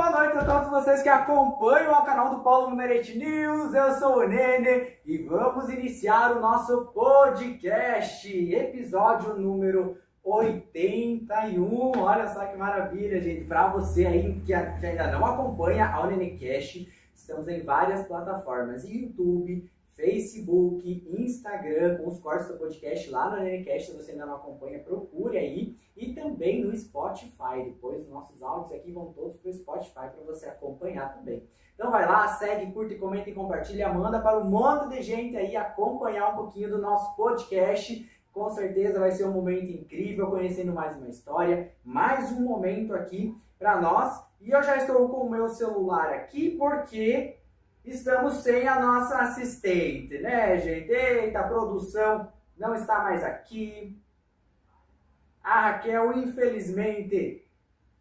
boa noite a todos vocês que acompanham o canal do Paulo Mineirete News. Eu sou o Nene e vamos iniciar o nosso podcast, episódio número 81. Olha só que maravilha, gente. Para você aí que ainda não acompanha a Nenecast, estamos em várias plataformas: YouTube, Facebook, Instagram, com os cortes do podcast lá no Nenecast. Se você ainda não acompanha, procure aí. E também no Spotify. Depois, nossos áudios aqui vão todos para o Spotify para você acompanhar também. Então vai lá, segue, curte, comenta e compartilha. Manda para um monte de gente aí acompanhar um pouquinho do nosso podcast. Com certeza vai ser um momento incrível, conhecendo mais uma história, mais um momento aqui para nós. E eu já estou com o meu celular aqui porque estamos sem a nossa assistente, né, gente? Eita, a produção não está mais aqui. A Raquel, infelizmente,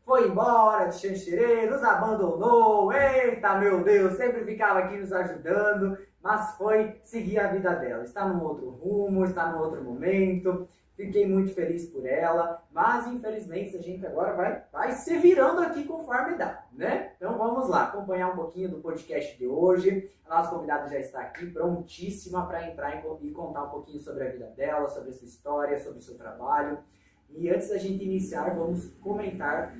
foi embora de Xanxerê, nos abandonou. Eita, meu Deus, sempre ficava aqui nos ajudando, mas foi seguir a vida dela. Está num outro rumo, está num outro momento. Fiquei muito feliz por ela, mas infelizmente a gente agora vai se virando aqui conforme dá, né? Então vamos lá, acompanhar um pouquinho do podcast de hoje. A nossa convidada já está aqui, prontíssima para entrar e contar um pouquinho sobre a vida dela, sobre essa história, sobre o seu trabalho. E antes da gente iniciar, vamos comentar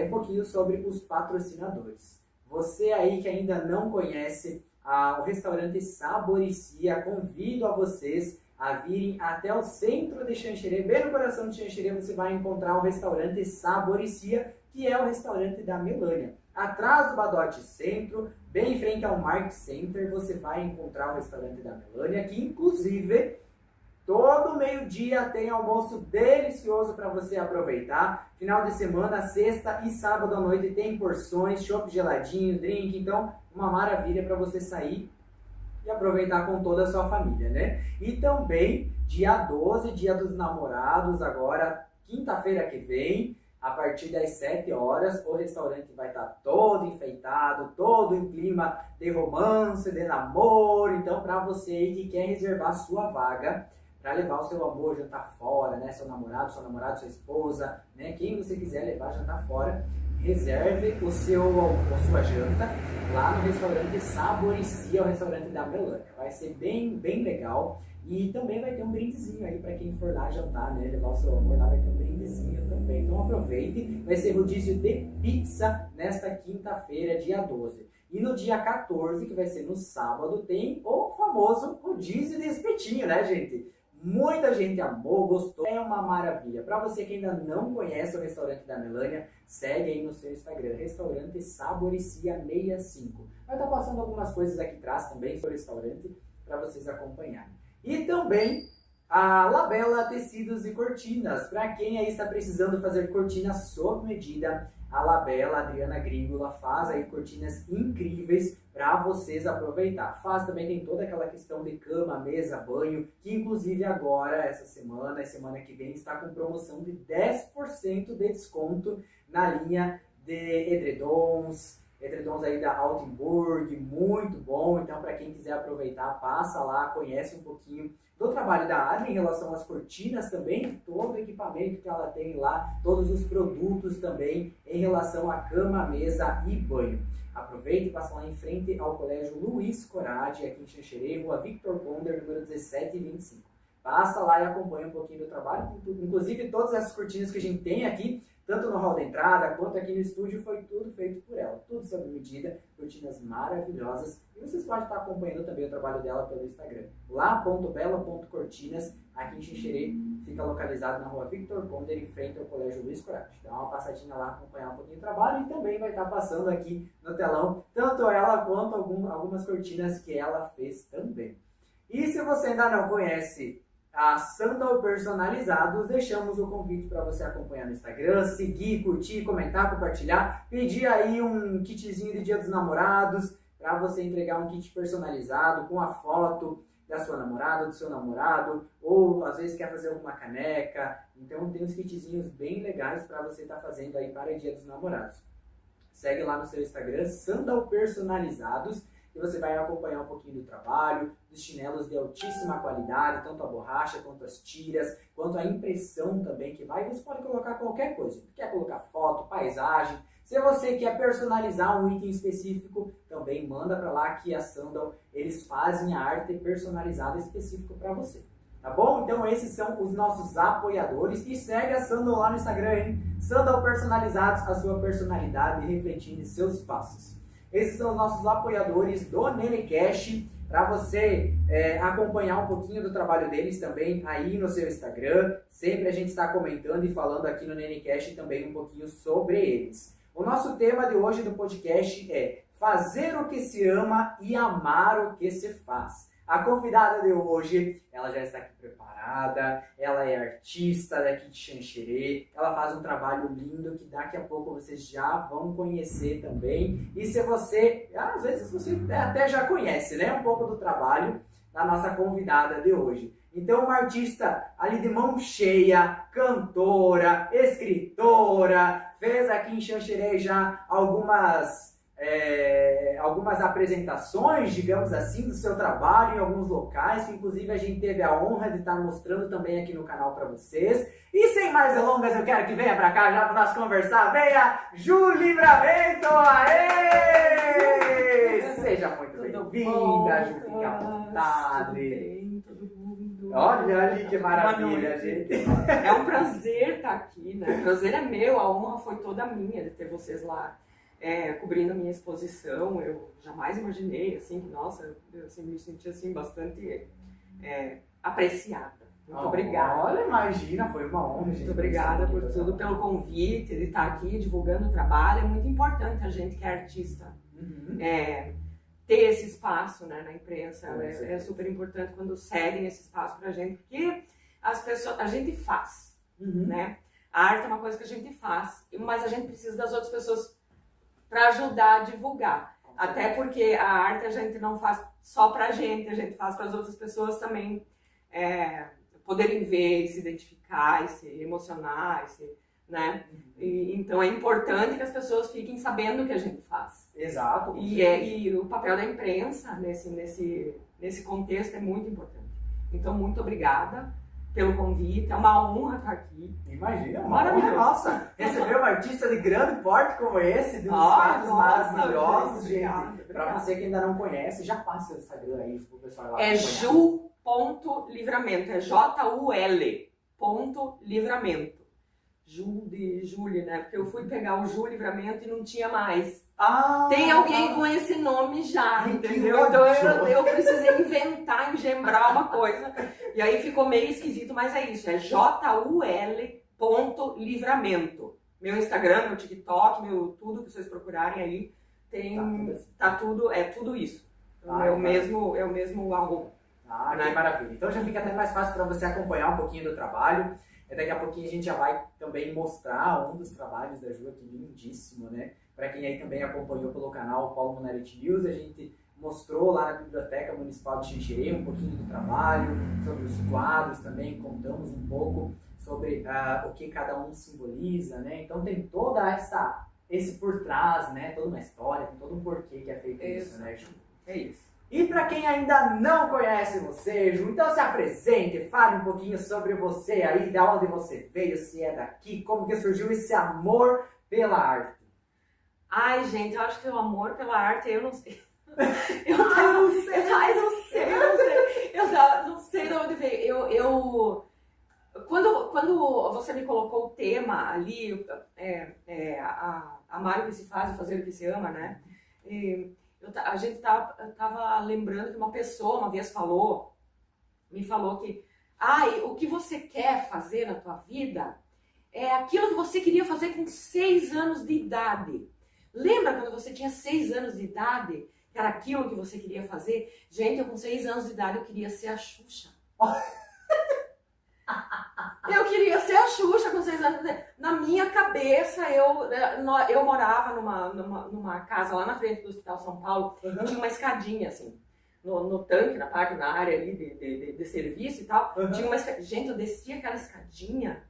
um pouquinho sobre os patrocinadores. Você aí que ainda não conhece o restaurante Saboricia, convido a vocês a virem até o centro de Xanxerê. Bem no coração de Xanxerê você vai encontrar o restaurante Saboricia, que é o restaurante da Melânia. Atrás do Badote Centro, bem em frente ao Mark Center, você vai encontrar o restaurante da Melânia, que inclusive todo meio-dia tem almoço delicioso para você aproveitar. Final de semana, sexta e sábado à noite tem porções, chopp geladinho, drink. Então, uma maravilha para você sair e aproveitar com toda a sua família, né? E também, dia 12, dia dos namorados, agora, quinta-feira que vem, a partir das 7 horas, o restaurante vai estar todo enfeitado, todo em clima de romance, de namoro. Então, para você aí que quer reservar sua vaga, para levar o seu amor, jantar fora, né? Seu namorado, sua esposa, né? Quem você quiser levar jantar fora, reserve a sua janta lá no restaurante Saboricia, o restaurante da Melânia. Vai ser bem, bem legal. E também vai ter um brindezinho aí para quem for lá jantar, né? Levar o seu amor lá, vai ter um brindezinho também. Então aproveite, vai ser rodízio de pizza nesta quinta-feira, dia 12. E no dia 14, que vai ser no sábado, tem o famoso rodízio de espetinho, né, gente? Muita gente amou, gostou, é uma maravilha. Para você que ainda não conhece o restaurante da Melânia, segue aí no seu Instagram, restaurante Saboricia 65. Vai estar passando algumas coisas aqui atrás também sobre o restaurante para vocês acompanharem. E também a Labella Tecidos e Cortinas, para quem aí está precisando fazer cortinas sob medida. A Labella, a Adriana Gringola, faz aí cortinas incríveis para vocês aproveitar. Faz também, tem toda aquela questão de cama, mesa, banho, que inclusive agora, essa semana e semana que vem, está com promoção de 10% de desconto na linha de edredons aí da Altenburg, muito bom. Então, para quem quiser aproveitar, passa lá, conhece um pouquinho do trabalho da Adri em relação às cortinas também, todo o equipamento que ela tem lá, todos os produtos também em relação à cama, mesa e banho. Aproveite e passa lá em frente ao Colégio Luiz Corade, aqui em Xanxerê, Rua Victor Conder, número 1725. Passa lá e acompanha um pouquinho do trabalho, inclusive todas essas cortinas que a gente tem aqui, tanto no hall da entrada quanto aqui no estúdio, foi tudo feito por ela. Tudo sob medida, cortinas maravilhosas. E vocês podem estar acompanhando também o trabalho dela pelo Instagram. lá.bela.cortinas, aqui em Xanxerê, fica localizado na rua Victor Conder, em frente ao Colégio Luiz Corade. Dá uma passadinha lá, acompanhar um pouquinho do trabalho, e também vai estar passando aqui no telão, tanto ela quanto algumas cortinas que ela fez também. E se você ainda não conhece a Sandal Personalizados, deixamos o convite para você acompanhar no Instagram, seguir, curtir, comentar, compartilhar, pedir aí um kitzinho de Dia dos Namorados, para você entregar um kit personalizado com a foto da sua namorada, do seu namorado, ou às vezes quer fazer alguma caneca. Então tem uns kitzinhos bem legais para você estar fazendo aí para o Dia dos Namorados. Segue lá no seu Instagram, Sandal Personalizados, e você vai acompanhar um pouquinho do trabalho, dos chinelos de altíssima qualidade, tanto a borracha, quanto as tiras, quanto a impressão também que vai. Você pode colocar qualquer coisa, quer colocar foto, paisagem. Se você quer personalizar um item específico, também manda para lá que a Sandal, eles fazem a arte personalizada específica para você. Tá bom? Então esses são os nossos apoiadores. E segue a Sandal lá no Instagram, hein? Sandal Personalizados, a sua personalidade refletindo em seus passos. Esses são os nossos apoiadores do NeneCast, para você acompanhar um pouquinho do trabalho deles também aí no seu Instagram. Sempre a gente está comentando e falando aqui no NeneCast também um pouquinho sobre eles. O nosso tema de hoje do podcast é fazer o que se ama e amar o que se faz. A convidada de hoje, ela já está aqui preparada, ela é artista daqui de Xanxerê, ela faz um trabalho lindo que daqui a pouco vocês já vão conhecer também. E se você, às vezes você até já conhece, né, um pouco do trabalho da nossa convidada de hoje. Então, uma artista ali de mão cheia, cantora, escritora, fez aqui em Xanxerê já algumas apresentações, digamos assim, do seu trabalho em alguns locais, que inclusive a gente teve a honra de estar mostrando também aqui no canal para vocês. E sem mais delongas, eu quero que venha para cá já para nós conversar. Venha, Ju Livramento! Aê! Seja muito bem-vinda, Ju, fique à vontade. Todo mundo. Olha ali que maravilha, gente. É um prazer estar aqui, né? O prazer é meu, a honra foi toda minha de ter vocês lá. Cobrindo a minha exposição. Eu jamais imaginei, assim, que, nossa, eu assim, me senti, assim, bastante apreciada. Muito obrigada. Olha, imagina, foi uma honra. Muito obrigada por tudo, pelo convite, de estar aqui divulgando o trabalho. É muito importante a gente que é artista ter esse espaço, né, na imprensa. É super importante quando cedem esse espaço pra gente, porque as pessoas, a gente faz, né? A arte é uma coisa que a gente faz, mas a gente precisa das outras pessoas para ajudar a divulgar. Até porque a arte a gente não faz só pra gente, a gente faz para as outras pessoas também poderem ver, se identificar, se emocionar, né? Então é importante que as pessoas fiquem sabendo o que a gente faz. Exato. E o papel da imprensa nesse contexto é muito importante. Então, muito obrigada pelo convite, é uma honra estar aqui. Imagina, uma honra nossa, receber um artista de grande porte como esse, de uns fatos maravilhosos, gente. Para você que ainda não conhece, já passa o Instagram aí pro pessoal lá. É Ju.livramento, é Jul.livramento. Ju de Júlia, né? Porque eu fui pegar o Ju Livramento e não tinha mais. Tem alguém com esse nome já, entendeu? Então eu precisei inventar, engembrar uma coisa. E aí ficou meio esquisito, mas é isso. É Jul.livramento. Meu Instagram, meu TikTok, tudo que vocês procurarem aí, tá tudo, é tudo isso. É o mesmo arroba. Que maravilha. Então já fica até mais fácil para você acompanhar um pouquinho do trabalho. Daqui a pouquinho a gente já vai também mostrar um dos trabalhos da Ju aqui, lindíssimo, né? Para quem aí também acompanhou pelo canal Paulo Munarete News, a gente mostrou lá na Biblioteca Municipal de Xanxerê um pouquinho do trabalho, sobre os quadros também, contamos um pouco sobre o que cada um simboliza, né? Então tem toda esse por trás, né? Toda uma história, tem todo um porquê que é feito isso, né, Ju? É isso. E para quem ainda não conhece você, Ju, então se apresente, fale um pouquinho sobre você aí, de onde você veio, se é daqui, como que surgiu esse amor pela arte. Ai, gente, eu acho que o amor pela arte, eu não sei. Eu não sei de onde veio. Quando você me colocou o tema ali, amar o que se faz e fazer o que se ama, né? A gente tava lembrando que uma pessoa uma vez me falou que o que você quer fazer na tua vida é aquilo que você queria fazer com 6 anos de idade. Lembra quando você tinha 6 anos de idade, que era aquilo que você queria fazer? Gente, eu com 6 anos de idade eu queria ser a Xuxa. Eu queria ser a Xuxa com 6 anos. Na minha cabeça, eu morava numa casa lá na frente do Hospital São Paulo, e tinha uma escadinha, assim, no tanque, na área ali de serviço e tal. Tinha uma escadinha. Gente, eu descia aquela escadinha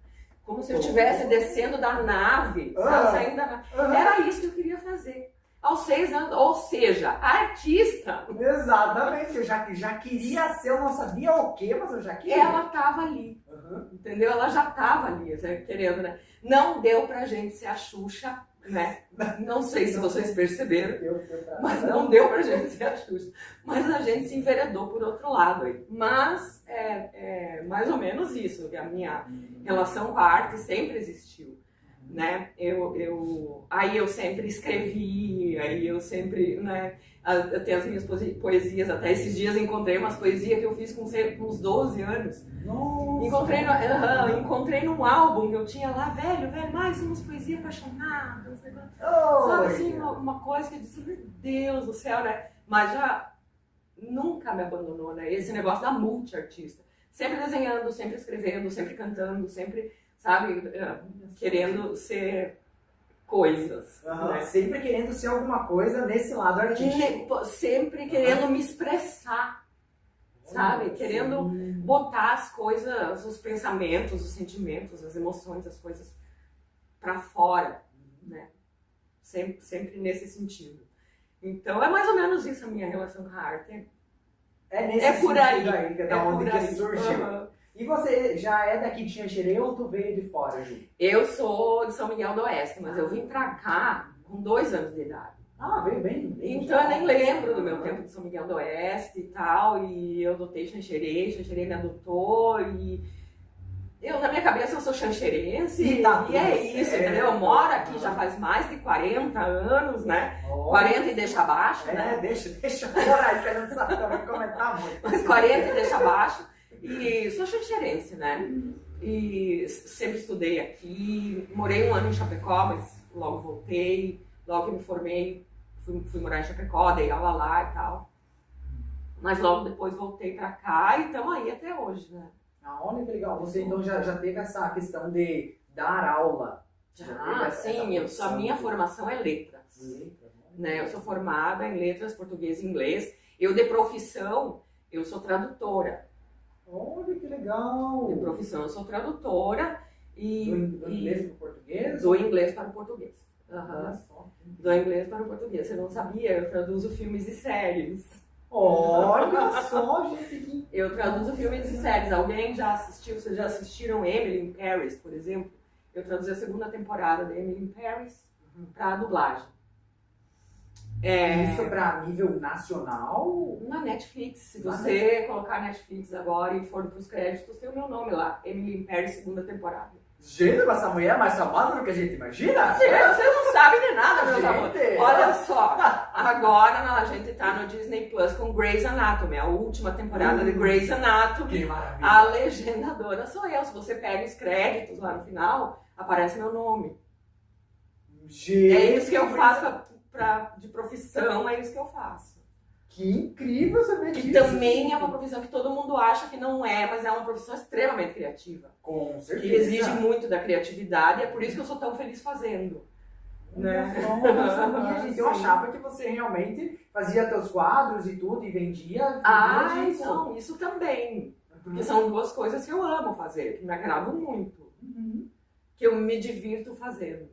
como se eu estivesse descendo da nave, sabe? Saindo da nave. Era isso que eu queria fazer. aos 6 anos, ou seja, artista. Exatamente, eu já queria ser, eu não sabia o quê, mas eu já queria. Ela estava ali, entendeu? Ela já estava ali, querendo, né? Não deu pra gente ser a Xuxa, né? Não sei se vocês perceberam, mas não deu pra gente ser a Xuxa. Mas a gente se enveredou por outro lado aí. Mas é mais ou menos isso, que a minha relação com a arte sempre existiu. Né? Aí eu sempre escrevi, aí eu sempre, né? Eu tenho as minhas poesias, até esses dias encontrei umas poesias que eu fiz com uns 12 anos. Nossa. Encontrei num álbum que eu tinha lá, velho, mais umas poesias apaixonadas, sabe assim, uma coisa que eu disse, meu Deus do céu, né? Mas já nunca me abandonou, né? Esse negócio da multiartista. Sempre desenhando, sempre escrevendo, sempre cantando, sempre, sabe, querendo ser coisas. Né? Sempre querendo ser alguma coisa nesse lado artístico. Sempre querendo me expressar, sabe? Querendo botar as coisas, os pensamentos, os sentimentos, as emoções, as coisas pra fora, né? Sempre nesse sentido. Então é mais ou menos isso a minha relação com a arte. É nesse por aí, que é da onde que surgiu. E você já é daqui de Xanxerê ou tu veio de fora, Ju? Eu sou de São Miguel do Oeste, mas eu vim pra cá com 2 anos de idade. Ah, veio bem. Então eu nem lembro do meu tempo de São Miguel do Oeste e tal, e eu adotei Xanxerê me adotou, e eu, na minha cabeça, eu sou xanxerense, e é isso, entendeu? Eu moro aqui já faz mais de 40 anos, né? 40 e deixa abaixo, né? Deixa por aí, que a gente sabe também comentar muito. Mas 40 e deixa abaixo. E sou xanxerense, né? E sempre estudei aqui, morei 1 ano em Chapecó, mas logo voltei, logo que me formei, fui morar em Chapecó, dei aula lá e tal. Mas logo depois voltei pra cá e estamos aí até hoje, né? Olha que legal, você então já teve essa questão de dar aula? Sim, a minha formação é letras. Né? Eu sou formada em letras, português e inglês. Eu, de profissão, eu sou tradutora. Olha que legal! De profissão, eu sou tradutora. Do inglês para o português? Do inglês para o português. Do inglês para o português. Você não sabia? Eu traduzo filmes e séries. Olha só, gente! Eu traduzo filmes e séries. Alguém já assistiu? Vocês já assistiram Emily in Paris, por exemplo? Eu traduzi a 2ª temporada de Emily in Paris para dublagem. Isso para nível nacional? Na Netflix. Se você colocar Netflix agora e for para os créditos, tem o meu nome lá. Emily in Paris, 2ª temporada. Gente, mas essa mulher é mais famosa do que a gente imagina? Vocês não sabem de nada, meus amores. Olha só, agora a gente tá no Disney Plus com Grey's Anatomy, a última temporada de Grey's Anatomy. Que maravilha. A legendadora sou eu. Se você pega os créditos lá no final, aparece meu nome. Gente, é isso que eu faço de profissão, é isso que eu faço. Que incrível saber disso. Que também é uma profissão que todo mundo acha que não é, mas é uma profissão extremamente criativa. Com certeza. Que exige muito da criatividade, e é por isso que eu sou tão feliz fazendo. Né? Nossa, gente, eu achava que você realmente fazia teus quadros e tudo e vendia. Não, isso também. Porque são 2 coisas que eu amo fazer, que me agradam muito. Que eu me divirto fazendo.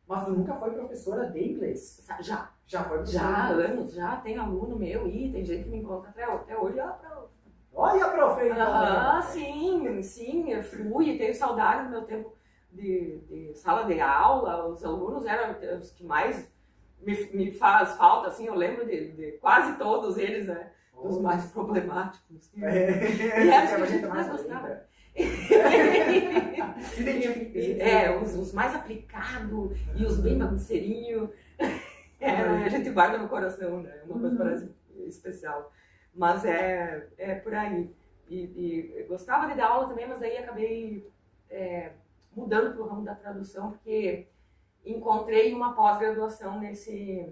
Mas tu nunca foi professora de inglês? Já. Já foi professora? Já, anos, já. Tem aluno meu e tem gente que me encontra até hoje. Olha, prof! Sim, eu fui e tenho saudade do meu tempo de sala de aula. Os alunos eram os que mais me faz falta, assim, eu lembro de quase todos eles, né? Os mais problemáticos. E era os que a gente mais gostava. Os mais aplicados e os bem bagunceirinhos. A gente guarda no coração, né? Uma coisa parece especial. Mas é por aí. E gostava de dar aula também, mas daí acabei mudando para o ramo da tradução, porque encontrei uma pós-graduação nesse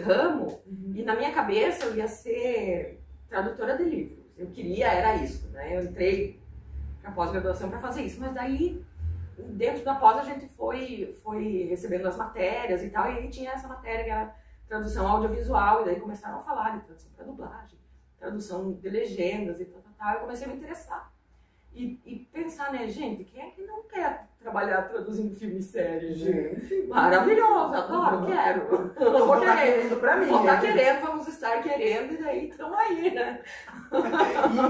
ramo, e na minha cabeça eu ia ser tradutora de livros. Eu queria, era isso, né? Eu entrei na pós-graduação para fazer isso, mas daí, dentro da pós, a gente foi recebendo as matérias e tal, e aí tinha essa matéria que era tradução audiovisual, e daí começaram a falar de tradução para dublagem, tradução de legendas e tal. Eu comecei a me interessar. E pensar, né, gente, quem é que não quer trabalhar traduzindo filme e série. Gente, Maravilhoso, adoro, quero. vou estar querendo pra mim. Vou estar né? querendo, vamos estar querendo, e daí estamos aí, né?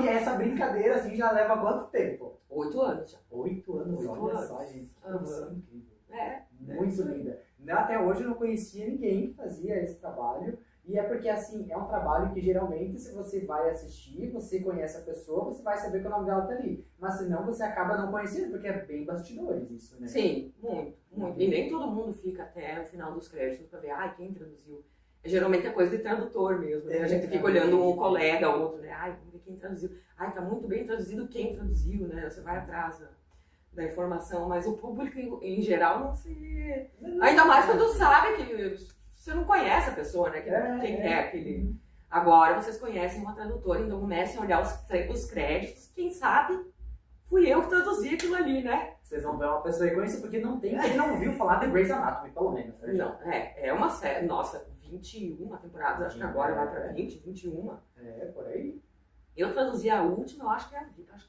E essa brincadeira, assim, já leva quanto tempo? 8 anos já. 8 anos, 8 olha anos. só, gente. Que Aham. profissão incrível. É. Muito isso aí. linda. Até hoje eu não conhecia ninguém que fazia esse trabalho. E é porque, assim, é um trabalho que geralmente, se você vai assistir, você conhece a pessoa, você vai saber que o nome dela tá ali. Mas senão você acaba não conhecendo, porque é bem bastidores isso, né? Sim, muito, muito. E nem todo mundo fica até o final dos créditos pra ver, ai, quem traduziu. Geralmente é coisa de tradutor mesmo, né? A gente fica olhando um colega, outro, né? Ai, vamos ver quem traduziu. Ai, tá muito bem traduzido quem traduziu, né? Você vai atrás da informação, mas o público em geral não se... Ainda mais quando sabe que você não conhece a pessoa, né? Quem é aquele... Agora vocês conhecem uma tradutora, então comecem a olhar os créditos, quem sabe fui eu que traduzi aquilo ali, né? Vocês vão ver uma pessoa reconhecida, porque não tem quem não ouviu falar de Grey's Anatomy, pelo menos. Né? Não, é uma série, nossa, 21 temporadas, acho que agora vai pra 20, 21. É, por aí. Eu traduzi a última, eu acho que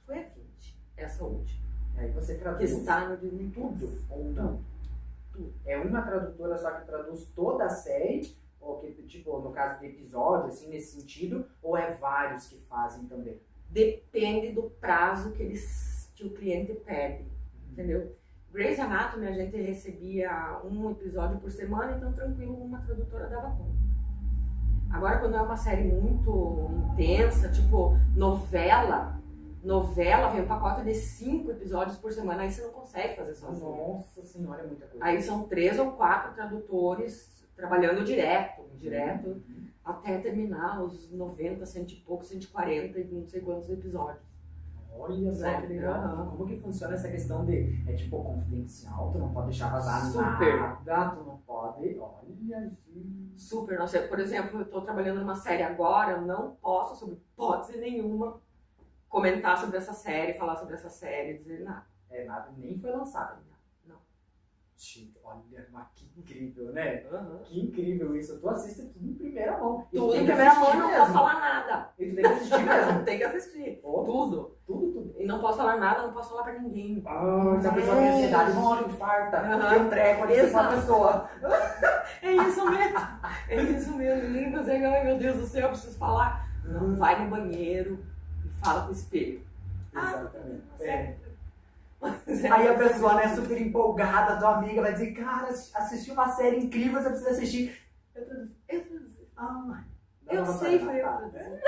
foi a 20, essa última. Aí você Que traduz está no Disney tudo ou não? Tudo. É uma tradutora só que traduz toda a série, ou que, tipo, no caso de episódio, assim, nesse sentido, ou é vários que fazem também? Depende do prazo que o cliente pede, entendeu? Grey's Anatomy a gente recebia um episódio por semana, então tranquilo, uma tradutora dava conta. Agora quando é uma série muito intensa, tipo novela vem um pacote de 5 episódios por semana, aí você não consegue fazer sozinho. Nossa senhora, é muita coisa. Aí são 3 ou 4 tradutores trabalhando direto, até terminar os 90, 100 e pouco, 140 e não sei quantos episódios. Olha só Né? que legal. Uhum. Como que funciona essa questão de, tipo, confidencial, tu não pode deixar vazar Super. nada, tu não pode, olha, gente. Super, nossa, por exemplo, eu estou trabalhando numa série agora, eu não posso, sob hipótese nenhuma, comentar sobre essa série, falar sobre essa série, dizer nada. É, nada, nem foi lançado. Não. Gente, olha, mas que incrível, né? Uhum. Que incrível isso. Tu assiste tudo em primeira mão. E tu Tudo tem em que primeira mão, assistir não mesmo. posso falar nada. E tu tem que assistir mesmo. Tem que assistir. Oh, Tudo. Tudo. E não posso falar nada, não posso falar pra ninguém. Se a pessoa tem ansiedade, morre, infarta, tem um treco ali com a pessoa. É isso mesmo. É isso mesmo. Você, ai meu Deus do céu, eu preciso falar. Não, vai no banheiro e fala com o espelho. Exatamente. Mas Aí a pessoa, né, super empolgada, tua amiga, vai dizer, cara, assisti uma série incrível, você precisa assistir. Eu traduzi. Eu sei, foi eu que traduzi.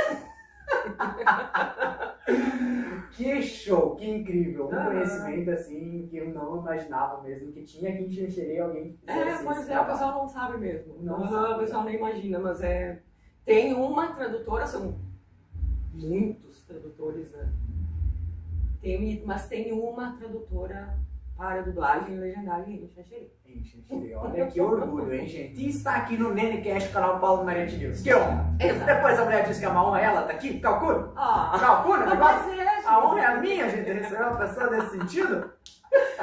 Que show, que incrível. Um conhecimento assim que eu não imaginava mesmo que tinha que enxerguei alguém que fizesse Pois esse é, o trabalho. pessoal não sabe mesmo. Não O sabe. pessoal nem imagina, mas tem uma tradutora, são muitos tradutores, né? Mas tem uma tradutora para dublagem e legendagem em Xanxerê. Olha que orgulho, hein, gente? E está aqui no NeneCast, o canal Paulo Marente News. Que honra! Exato. Depois a mulher diz que é uma honra, ela tá aqui, calcula. Ah, Calcula, mas negócio. gente. A honra é a minha, gente, receber uma pessoa nesse sentido.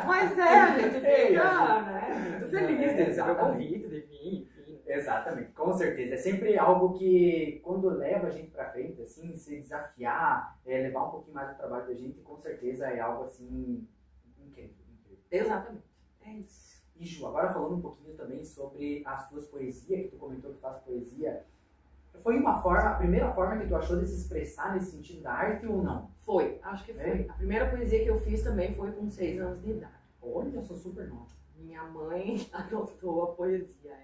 Mas a gente Ei, fica, né, muito feliz de receber o exatamente. convite, de vir, enfim. Exatamente, com certeza. É sempre algo que, quando leva a gente pra frente, assim, se desafiar, levar um pouquinho mais do trabalho da gente, com certeza é algo, assim, incrível. Exatamente, é isso. E Ju, agora falando um pouquinho também sobre as tuas poesias, que tu comentou que faz poesia, foi a primeira forma que tu achou de se expressar nesse sentido da arte ou não? Foi, acho que foi. A primeira poesia que eu fiz também foi com 6 anos de idade. Olha, eu sou super nova. Minha mãe adotou a poesia,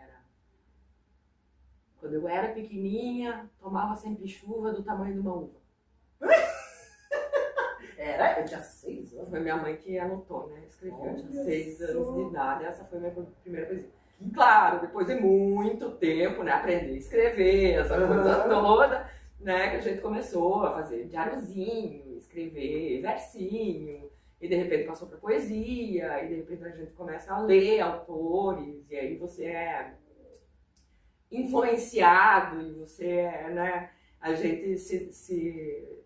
quando eu era pequenininha, tomava sempre chuva do tamanho de uma uva. Era? Eu tinha 6 anos. Foi minha mãe que anotou, né? Escreveu, eu tinha Olha 6 anos só. de idade, essa foi a minha primeira poesia. Claro, depois de muito tempo, né, aprender a escrever, essa coisa toda, né, que a gente começou a fazer diáriozinho, escrever versinho, e de repente passou para poesia, e de repente a gente começa a ler autores, e aí você é influenciado, e você é, né, a gente se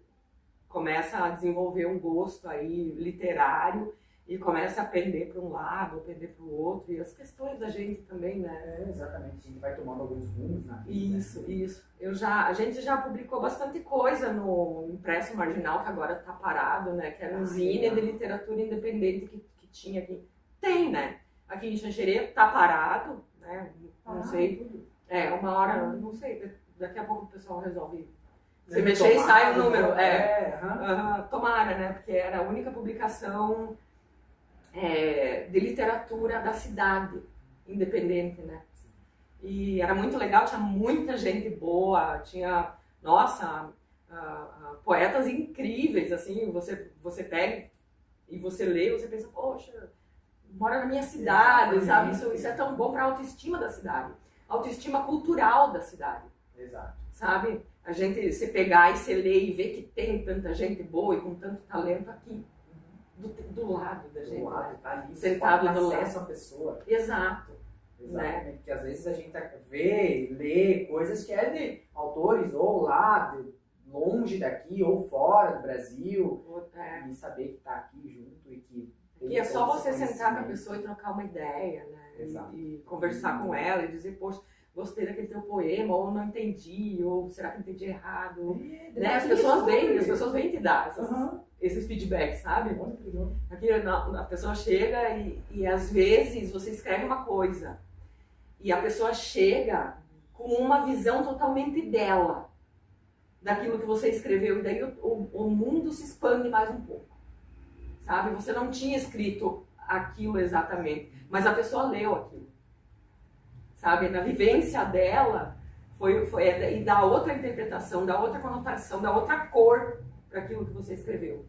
começa a desenvolver um gosto aí literário, e começa a pender para um lado, pender para o outro, e as questões da gente também, né? Exatamente, a gente vai tomando alguns rumos na vida. Isso. A gente já publicou bastante coisa no Impresso Marginal, que agora está parado, né? Que era um zine de literatura independente que tinha aqui. Tem, né? Aqui em Xanxerê tá parado, né? Não sei. Uma hora, não sei, daqui a pouco o pessoal resolve se mexer e sai o número. Tomara, né? Porque era a única publicação de literatura da cidade, independente, né? E era muito legal, tinha muita gente boa, tinha, nossa, poetas incríveis, assim, você pega e você lê, você pensa, poxa, mora na minha cidade, sabe? Isso é tão bom para a autoestima da cidade, autoestima cultural da cidade. Exato. Sabe? Você pegar e você ler e ver que tem tanta gente boa e com tanto talento aqui, do lado da gente. Do lado, tá ali, sentado do lado. Acesso à pessoa. Exato. Exatamente, né? Porque às vezes a gente lê coisas que é de autores ou lá, longe daqui ou fora do Brasil, e saber que está aqui junto e que... E é só você sentar com a pessoa e trocar uma ideia, né? Exato. E conversar com ela e dizer, poxa, gostei daquele teu poema, ou não entendi, ou será que entendi errado? Né? As pessoas vêm te dar esses feedbacks, sabe? Aqui a pessoa chega e às vezes você escreve uma coisa e a pessoa chega com uma visão totalmente dela, daquilo que você escreveu, e daí o mundo se expande mais um pouco, sabe? Você não tinha escrito aquilo exatamente, mas a pessoa leu aquilo, sabe? Na vivência dela, e dá outra interpretação, dá outra conotação, dá outra cor para aquilo que você escreveu.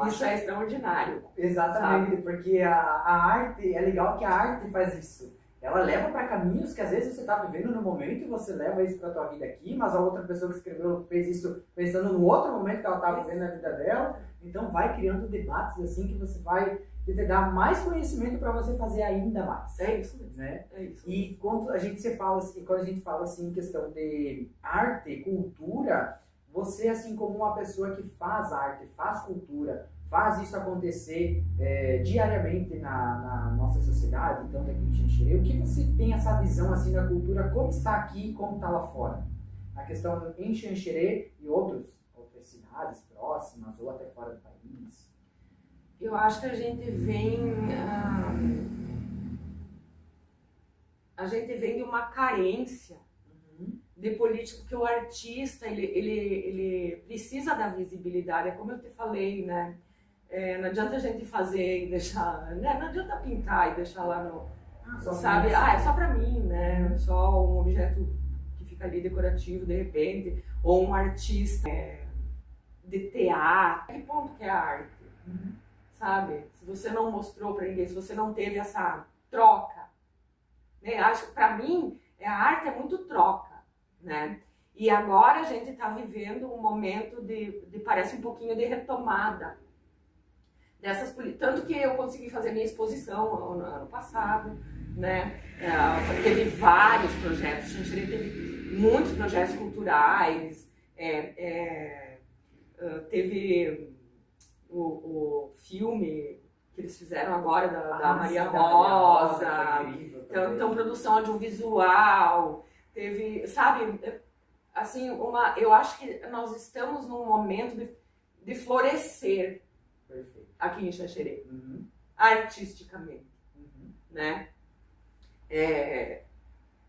Isso é extraordinário. Exatamente, sabe? Porque a arte, é legal que a arte faz isso. Ela leva para caminhos que às vezes você está vivendo no momento e você leva isso para a tua vida aqui, mas a outra pessoa que escreveu fez isso pensando no outro momento que ela estava vivendo na vida dela. Então vai criando debates assim que você vai te dar mais conhecimento para você fazer ainda mais. É isso mesmo. Né? É isso mesmo. E quando a gente fala assim em questão de arte, cultura, você assim como uma pessoa que faz arte, faz cultura, faz isso acontecer diariamente na nossa sociedade, então daqui em Xanxerê, o que você tem essa visão assim da cultura, como está aqui e como está lá fora? A questão em Xanxerê e outras cidades próximas ou até fora do país. Eu acho que a gente vem de uma carência de político, que o artista ele precisa da visibilidade, é como eu te falei, né? Não adianta a gente fazer e deixar, né? Não adianta pintar e deixar lá no, sabe? É só pra mim, né? Só um objeto que fica ali decorativo de repente, ou um artista de teatro. Que ponto que é a arte? Sabe? Se você não mostrou pra ninguém, se você não teve essa troca, né? Acho que pra mim a arte é muito troca, né? E agora a gente está vivendo um momento parece um pouquinho de retomada dessas políticas. Tanto que eu consegui fazer minha exposição no ano passado, né? Teve vários projetos, a gente teve muitos projetos culturais, teve o filme que eles fizeram agora da Maria Rosa, então produção audiovisual, teve, sabe, assim, eu acho que nós estamos num momento de florescer. Perfeito. Aqui em Xanxerê, artisticamente, né?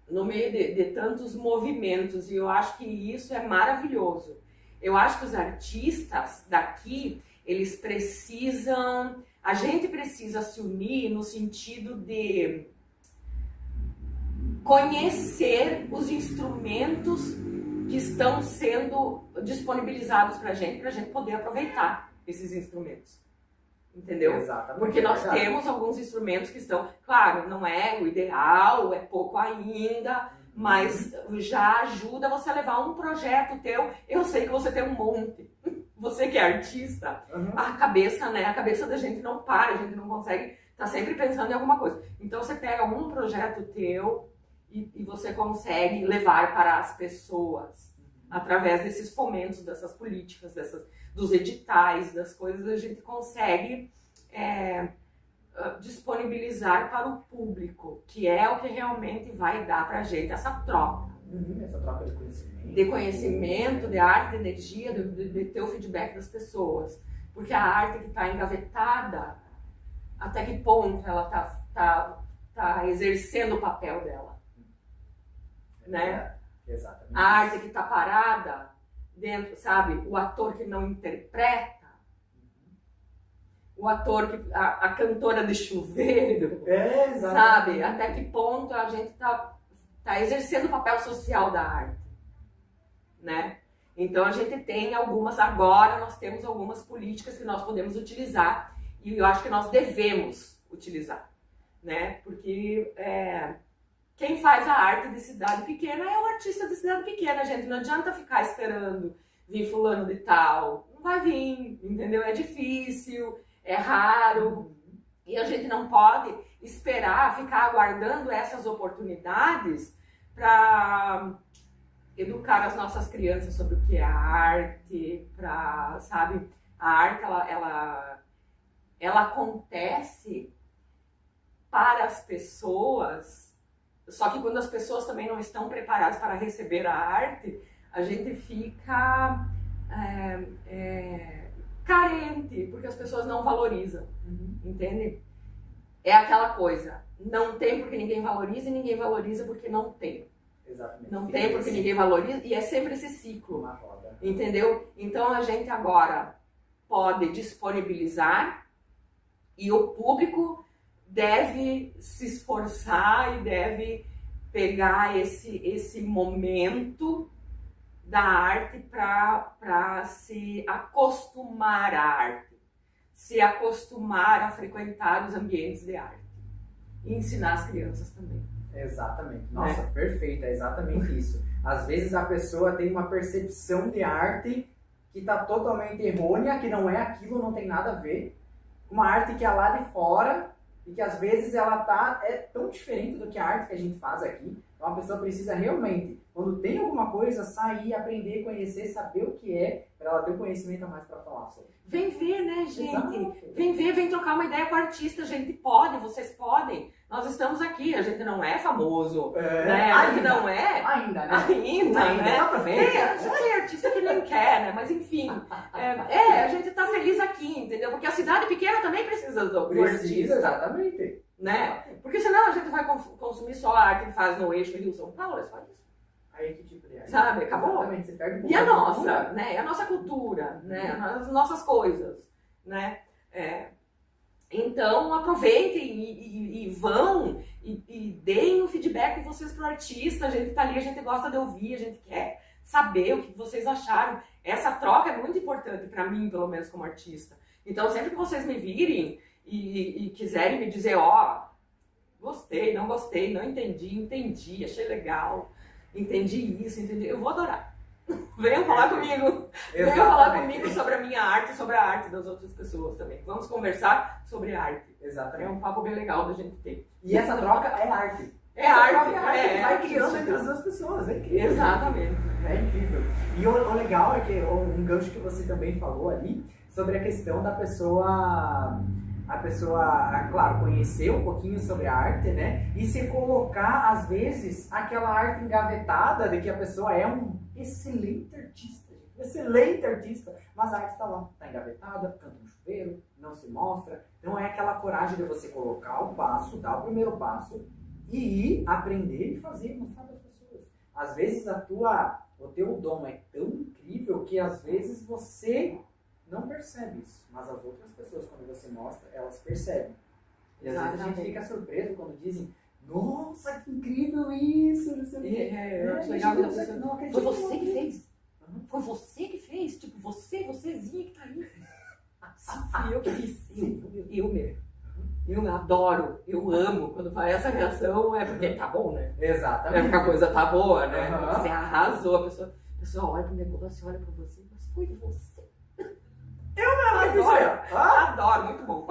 No meio de tantos movimentos, e eu acho que isso é maravilhoso. Eu acho que os artistas daqui, eles precisam, a gente precisa se unir no sentido de conhecer os instrumentos que estão sendo disponibilizados para a gente poder aproveitar esses instrumentos, entendeu? Exatamente. Porque nós temos alguns instrumentos que estão, claro, não é o ideal, é pouco ainda, mas já ajuda você a levar um projeto teu. Eu sei que você tem um monte, você que é artista, a cabeça da gente não para, a gente não consegue, tá sempre pensando em alguma coisa. Então você pega um projeto teu e você consegue levar para as pessoas, através desses fomentos, dessas políticas, dos editais, das coisas, a gente consegue disponibilizar para o público, que é o que realmente vai dar para a gente essa troca. Essa troca de conhecimento. De conhecimento, de arte, de energia, de ter o feedback das pessoas. Porque a arte que está engavetada, até que ponto ela tá exercendo o papel dela, né? Exatamente. A arte que tá parada dentro, sabe? O ator que não interpreta, o ator que a cantora de chuveiro, sabe? Até que ponto a gente tá exercendo o papel social da arte, né? Então a gente tem agora nós temos algumas políticas que nós podemos utilizar e eu acho que nós devemos utilizar, né? Porque quem faz a arte de cidade pequena é o artista de cidade pequena, gente. Não adianta ficar esperando vir fulano de tal. Não vai vir, entendeu? É difícil, é raro. E a gente não pode esperar, ficar aguardando essas oportunidades para educar as nossas crianças sobre o que é a arte, sabe? A arte, ela acontece para as pessoas, só que quando as pessoas também não estão preparadas para receber a arte, a gente fica carente, porque as pessoas não valorizam, entende? É aquela coisa, não tem porque ninguém valoriza e ninguém valoriza porque não tem. Exatamente. Não tem porque ninguém valoriza e é sempre esse ciclo, entendeu? Então a gente agora pode disponibilizar e o público deve se esforçar e deve pegar esse momento da arte para se acostumar à arte, se acostumar a frequentar os ambientes de arte e ensinar as crianças também. Exatamente. Nossa, perfeito, é exatamente isso. Às vezes a pessoa tem uma percepção de arte que está totalmente errônea, que não é aquilo, não tem nada a ver. Uma arte que é lá de fora e que às vezes ela é tão diferente do que a arte que a gente faz aqui. Então a pessoa precisa realmente, quando tem alguma coisa, sair, aprender, conhecer, saber o que é, para ela ter o conhecimento a mais para falar sobre. Vem ver, né, gente? Exato. Vem ver, vem trocar uma ideia com o artista. A gente pode, vocês podem. Nós estamos aqui, a gente não é famoso, né? A gente não é... Ainda, né? Ainda, né? Dá pra ver. Tem artista que nem quer, né? Mas enfim, a gente tá feliz aqui, entendeu? Porque a cidade pequena também precisa do artista. Exatamente. Né? Porque senão a gente vai consumir só a arte que faz no eixo Rio-São Paulo, é só isso. Aí que tipo de arte? Sabe? Acabou. Exatamente, você perde um pouco E a da nossa, cultura. né? A nossa cultura, né? As nossas coisas, né? Então aproveitem e vão e deem o feedback de vocês pro artista. A gente tá ali, a gente gosta de ouvir, a gente quer saber o que vocês acharam. Essa troca é muito importante para mim, pelo menos como artista. Então sempre que vocês me virem e quiserem me dizer, gostei, não entendi, achei legal, entendi isso, eu vou adorar. Venham falar comigo. Venham falar comigo sobre a minha arte e sobre a arte das outras pessoas também. Vamos conversar sobre arte. Exatamente. É um papo bem legal da gente ter. E essa troca é arte. É arte, que vai criando entre as duas pessoas, é incrível. Exatamente. É incrível. E o legal é que um gancho que você também falou ali, sobre a questão da pessoa, claro, conhecer um pouquinho sobre a arte, né? E se colocar, às vezes, aquela arte engavetada de que a pessoa é um excelente artista, gente. Excelente artista, mas a arte está lá, está engavetada, canta no chuveiro, não se mostra. Então é aquela coragem de você colocar o passo, dar o primeiro passo e ir aprender e fazer, mostrar para as pessoas. Às vezes o teu dom é tão incrível que às vezes você não percebe isso, mas as outras pessoas, quando você mostra, elas percebem. E às vezes a gente fica surpreso quando dizem, nossa, que incrível isso! Não sei Legal, não acredito. foi você que fez? Foi você que fez? Tipo, vocêzinha que tá aí. Fui eu que fiz. Eu mesmo. Eu adoro, eu amo. Quando faz essa reação é porque tá bom, né? Exatamente. É porque a coisa tá boa, né? Uhum. Você arrasou, a pessoa olha pro negócio, olha pra você, mas foi você. Adoro, muito bom.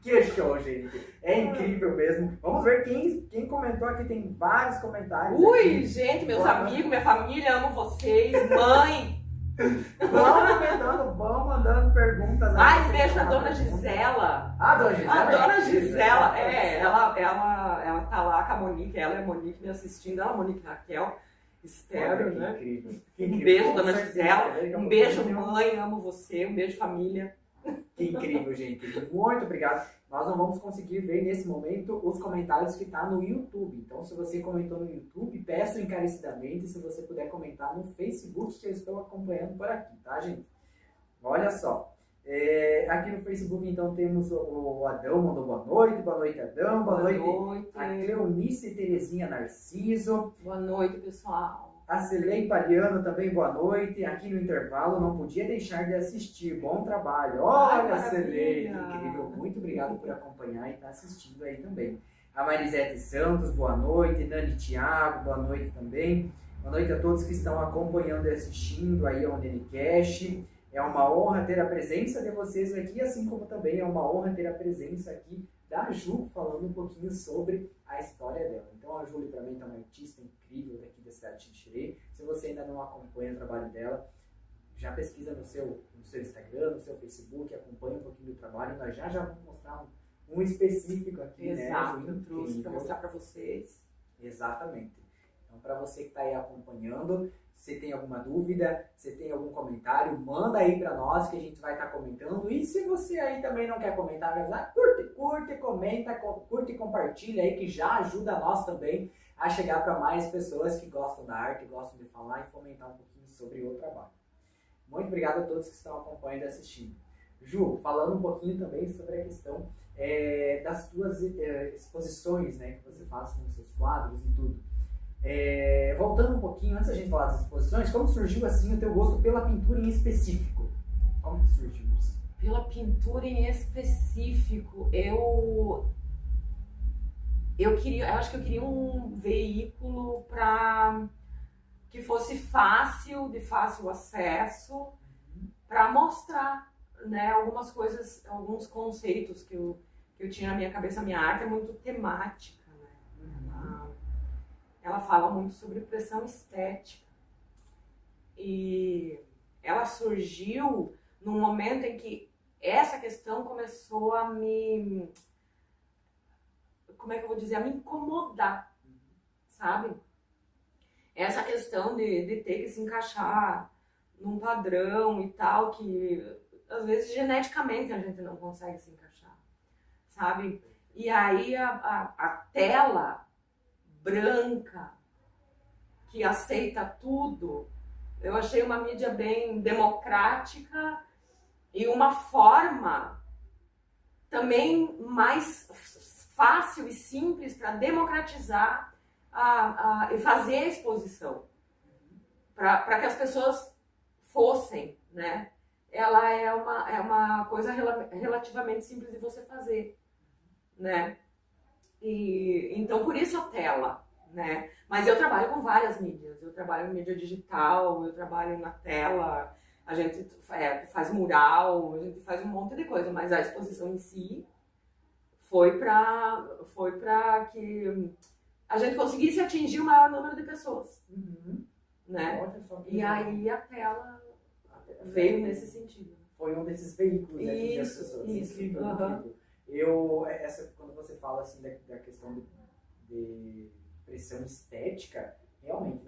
Que show, gente. É incrível mesmo. Vamos ver quem comentou aqui. Tem vários comentários. Ui, aqui. gente, meus amigos, minha família, amo vocês. Mãe! Vão mandando perguntas. Ai, beijo pra dona Gisela. Dona Gisela. A dona Gisela, ela tá lá com a Monique, ela e a Monique me assistindo. Ela, Monique e Raquel. Espero, né? Incrível. Um beijo, dona Gisela. Um beijo, mãe, amo você. Um beijo, família. Que incrível, gente. Muito obrigado. Nós não vamos conseguir ver nesse momento os comentários que tá no YouTube. Então, se você comentou no YouTube, peço encarecidamente se você puder comentar no Facebook, que eu estou acompanhando por aqui, tá, gente? Olha só. Aqui no Facebook, então, temos o Adão, mandou boa noite, Adão, boa noite. A Cleonice Terezinha Narciso. Boa noite, pessoal. A Celei Paliano também, boa noite. Aqui no intervalo, não podia deixar de assistir. Bom trabalho. Olha, Celei, incrível. Muito obrigado por acompanhar e estar assistindo aí também. A Marisete Santos, boa noite. Nani Thiago, boa noite também. Boa noite a todos que estão acompanhando e assistindo aí ao NNCast. É uma honra ter a presença de vocês aqui, assim como também é uma honra ter a presença aqui da Ju, falando um pouquinho sobre a história dela. Então a Ju, para mim, é uma artista incrível daqui da cidade de Xinxerê. Se você ainda não acompanha o trabalho dela, já pesquisa no seu Instagram, no seu Facebook, acompanha um pouquinho do trabalho. Nós já vamos mostrar um específico aqui, exato, né? Eu trouxe para mostrar para vocês. Exatamente. Então, para você que está aí acompanhando, se tem alguma dúvida, se tem algum comentário, manda aí para nós que a gente vai estar comentando. E se você aí também não quer comentar, curte, comenta, curte e compartilha aí, que já ajuda nós também a chegar para mais pessoas que gostam da arte, gostam de falar e fomentar um pouquinho sobre o trabalho. Muito obrigado a todos que estão acompanhando e assistindo. Ju, falando um pouquinho também sobre a questão das tuas exposições, né, que você faz com os seus quadros e tudo. Voltando um pouquinho, antes da gente falar das exposições, como surgiu assim o teu gosto pela pintura em específico? Como que surgiu isso? Pela pintura em específico, eu acho que eu queria um veículo para que fosse de fácil acesso, para mostrar, né, algumas coisas, alguns conceitos que eu tinha na minha cabeça. A minha arte é muito temática, né? Ela fala muito sobre pressão estética. E ela surgiu num momento em que essa questão começou a me... Como é que eu vou dizer? A me incomodar, sabe? Essa questão de ter que se encaixar num padrão e tal, que às vezes geneticamente a gente não consegue se encaixar, sabe? E aí a tela branca, que aceita tudo, eu achei uma mídia bem democrática e uma forma também mais fácil e simples para democratizar e fazer a exposição, para que as pessoas fossem, né? Ela é uma coisa relativamente simples de você fazer, né? E então por isso a tela, né? Mas eu trabalho com várias mídias. Eu trabalho em mídia digital, eu trabalho na tela, a gente faz mural, a gente faz um monte de coisa, mas a exposição em si foi para que a gente conseguisse atingir o maior número de pessoas, né? E aí a tela veio nesse sentido. Foi um desses veículos de atingir as pessoas. Incrível, incrível. Quando você fala assim da questão de pressão estética, realmente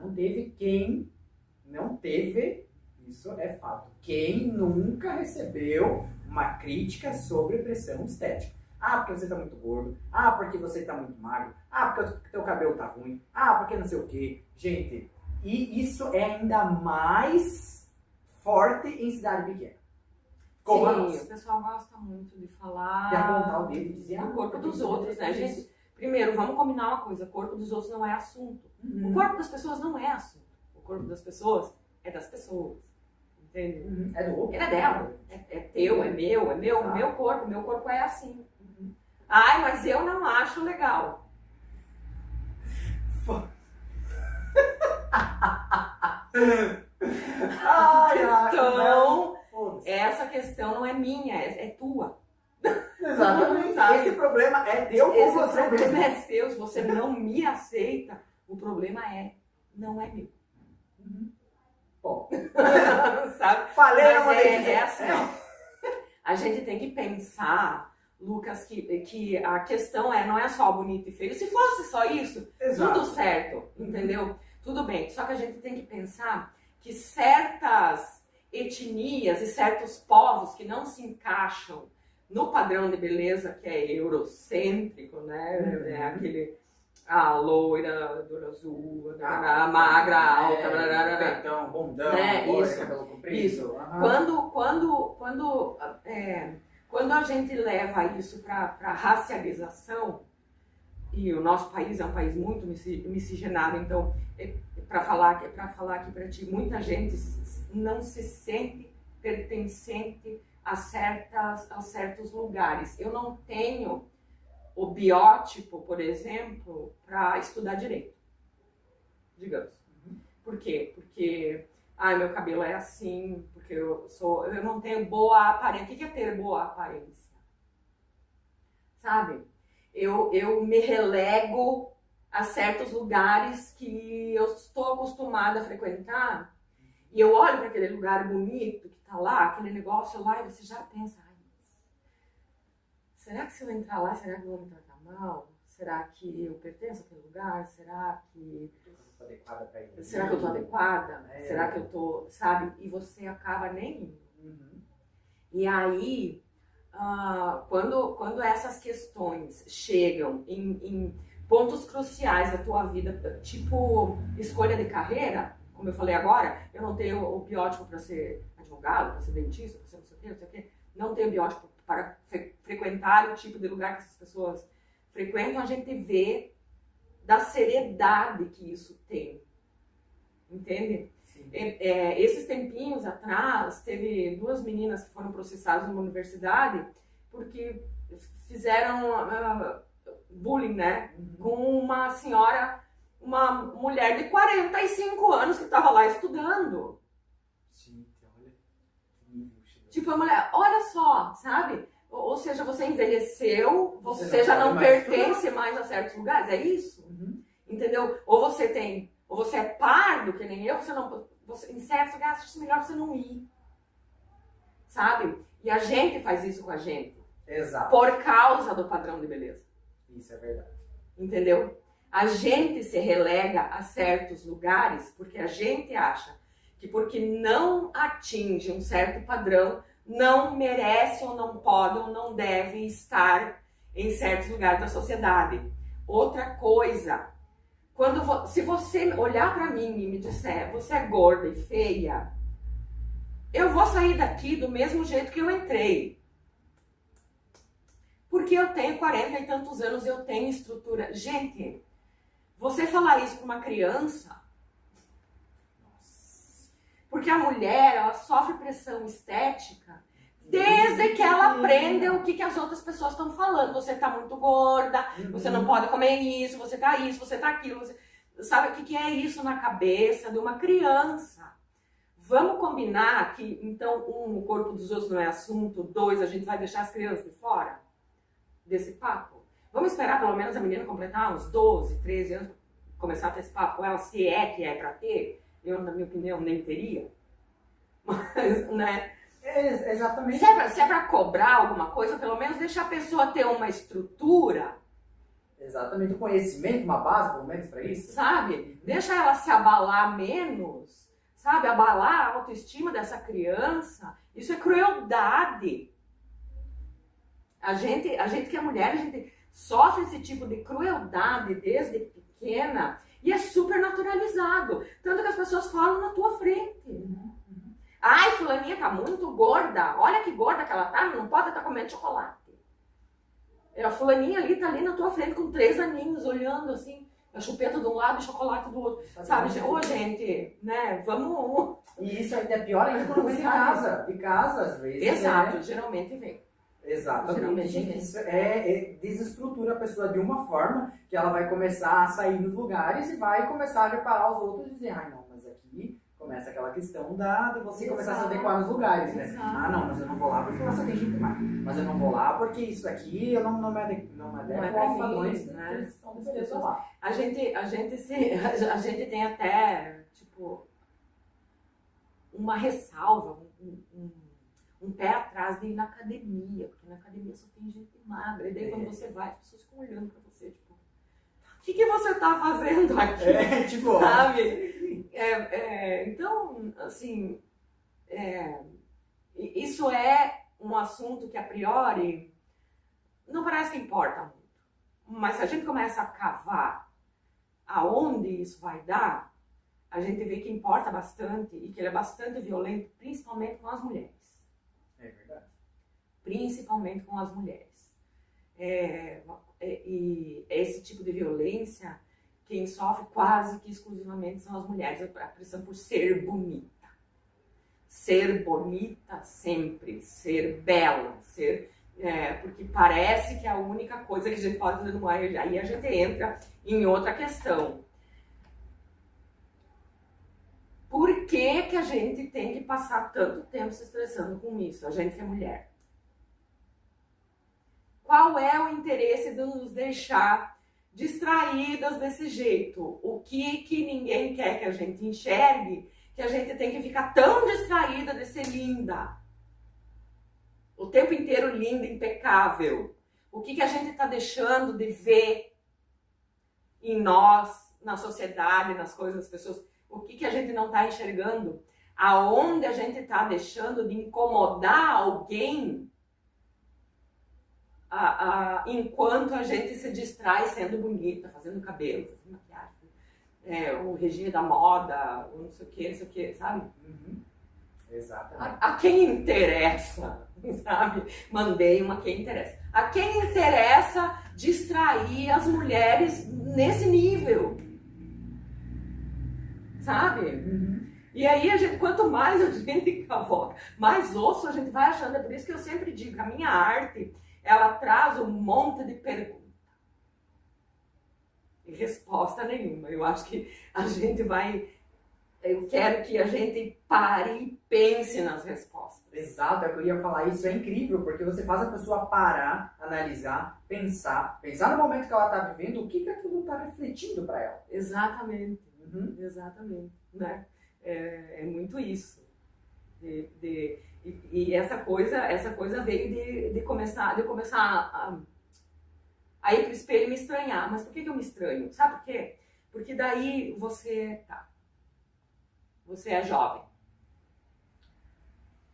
não teve, isso é fato, quem nunca recebeu uma crítica sobre pressão estética. Ah, porque você tá muito gordo. Ah, porque você tá muito magro. Ah, porque o teu cabelo tá ruim. Ah, porque não sei o quê. Gente, e isso é ainda mais forte em cidade pequena. Como a nossa. O pessoal gosta muito de falar... De apontar o dedo e dizer... o corpo dos outros, né, gente? Primeiro, vamos combinar uma coisa. O corpo dos outros não é assunto. O corpo das pessoas não é assunto. O corpo das pessoas é das pessoas. Entende? É do outro. Ele é dela. É teu, é meu corpo. Meu corpo é assim. Ai, mas eu não acho legal. Essa questão não é minha, é tua. Exatamente. Esse problema é teu com você mesmo. Esse problema é seu. Se você não me aceita, o problema não é meu. Bom. Sabe? Falei na monetização. Assim, ó. A gente tem que pensar, Lucas, que a questão não é só bonito e feio. Se fosse só isso, tudo certo, entendeu? Tudo bem. Só que a gente tem que pensar que certas etnias e certos povos que não se encaixam no padrão de beleza que é eurocêntrico, né? É aquele a loira, do azul, a magra, alta, então, bundão, né? Isso, cabelo comprido. Isso. Quando a gente leva isso para racialização, e o nosso país é um país muito miscigenado, então, para falar aqui para ti, muita gente não se sente pertencente a certos lugares. Eu não tenho o biótipo, por exemplo, para estudar direito, digamos. Por quê? Porque meu cabelo é assim, porque eu não tenho boa aparência. O que é ter boa aparência? Sabe? Eu me relego a certos lugares que eu estou acostumada a frequentar, e eu olho para aquele lugar bonito que está lá, aquele negócio lá, e você já pensa, será que se eu entrar lá, será que vão me tratar mal? Será que eu pertenço àquele lugar? Será que eu estou adequada? Será que eu estou, sabe? E você acaba nem indo. E aí, quando essas questões chegam em pontos cruciais da tua vida, tipo escolha de carreira, como eu falei agora, eu não tenho o biótipo para ser advogado, para ser dentista, para ser não sei o quê, não tenho biótipo para frequentar o tipo de lugar que essas pessoas frequentam, a gente vê da seriedade que isso tem. Entende? Esses tempinhos atrás, teve 2 meninas que foram processadas numa universidade porque fizeram bullying, né? Com uma senhora, uma mulher de 45 anos que estava lá estudando. Tipo, a mulher, olha só, sabe? Ou seja, você envelheceu, você já não pertence mais a certos lugares, é isso? Entendeu? Ou você é pardo, que nem eu, em certos lugares é melhor você não ir. Sabe? E a gente faz isso com a gente. Exato. Por causa do padrão de beleza. Isso é verdade. Entendeu? A gente se relega a certos lugares porque a gente acha que porque não atinge um certo padrão, não merece ou não pode ou não deve estar em certos lugares da sociedade. Outra coisa, se você olhar para mim e me disser, você é gorda e feia, eu vou sair daqui do mesmo jeito que eu entrei. Porque eu tenho 40 e tantos anos, eu tenho estrutura. Gente, você falar isso para uma criança, porque a mulher, ela sofre pressão estética desde que ela aprende o que as outras pessoas estão falando. Você tá muito gorda, você não pode comer isso, você tá aquilo. Sabe o que é isso na cabeça de uma criança? Vamos combinar que, então, o corpo dos outros não é assunto, 2, a gente vai deixar as crianças de fora desse papo? Vamos esperar pelo menos a menina completar uns 12, 13 anos, começar a ter esse papo com ela, se é que é pra ter. Eu, na minha opinião, nem teria. Mas, né? Exatamente. Se é pra cobrar alguma coisa, pelo menos deixa a pessoa ter uma estrutura. Exatamente, um conhecimento, uma base, pelo menos, pra isso. Sabe? Deixa ela se abalar menos, sabe? Abalar a autoestima dessa criança. Isso é crueldade. A gente que é mulher, a gente sofre esse tipo de crueldade desde pequena e é super naturalizado. Tanto que as pessoas falam na tua frente. Ai, fulaninha tá muito gorda. Olha que gorda que ela tá, não pode estar comendo chocolate. A fulaninha ali tá ali na tua frente com 3 aninhos, olhando assim, a chupeta de um lado e chocolate do outro. Sabe, gente, né, vamos... E isso ainda é pior ainda quando vem de casa. De casa, às vezes. Exato, geralmente vem. Exatamente. Isso desestrutura a pessoa de uma forma que ela vai começar a sair dos lugares e vai começar a reparar os outros e dizer, não, mas aqui começa aquela questão de você começar a se adequar nos lugares, né? Não, mas eu não vou lá porque lá só tem gente mais. Mas eu não vou lá porque isso aqui eu não me adequo aos padrões, né? A gente tem até, tipo, uma ressalva, um pé atrás de ir na academia, porque na academia só tem gente magra. E daí quando você vai, as pessoas ficam olhando pra você, tipo, o que você tá fazendo aqui? Tipo, sabe? Então, assim, isso é um assunto que a priori não parece que importa muito. Mas se a gente começa a cavar aonde isso vai dar, a gente vê que importa bastante e que ele é bastante violento, principalmente com as mulheres. É verdade. Principalmente com as mulheres. E esse tipo de violência, quem sofre quase que exclusivamente são as mulheres. A pressão por ser bonita. Ser bonita sempre. Ser bela. Porque parece que é a única coisa que a gente pode fazer no ar. Aí a gente entra em outra questão. Por que que a gente tem que passar tanto tempo se estressando com isso? A gente que é mulher. Qual é o interesse de nos deixar distraídas desse jeito? O que ninguém quer que a gente enxergue, que a gente tem que ficar tão distraída de ser linda? O tempo inteiro linda, impecável. O que a gente está deixando de ver em nós, na sociedade, nas coisas das pessoas? O que a gente não está enxergando? Aonde a gente está deixando de incomodar alguém enquanto a gente se distrai sendo bonita, fazendo cabelo, fazendo maquiagem, o regime da moda, o não sei o que, sabe? Uhum. Exatamente. A quem interessa, sabe? Mandei uma quem interessa. A quem interessa distrair as mulheres nesse nível, sabe? Uhum. E aí, quanto mais a gente cavoca, mais osso a gente vai achando. É por isso que eu sempre digo que a minha arte, ela traz um monte de perguntas. E resposta nenhuma. Eu acho que a gente vai... Eu quero que a gente pare e pense nas respostas. Exato, é o que eu ia falar. Isso é incrível, porque você faz a pessoa parar, analisar, pensar no momento que ela está vivendo, o que aquilo está refletindo para ela. Exatamente. Uhum. Exatamente. Né? É muito isso. E essa coisa veio de começar a ir pro espelho e me estranhar. Mas por que eu me estranho? Sabe por quê? Porque daí você é jovem.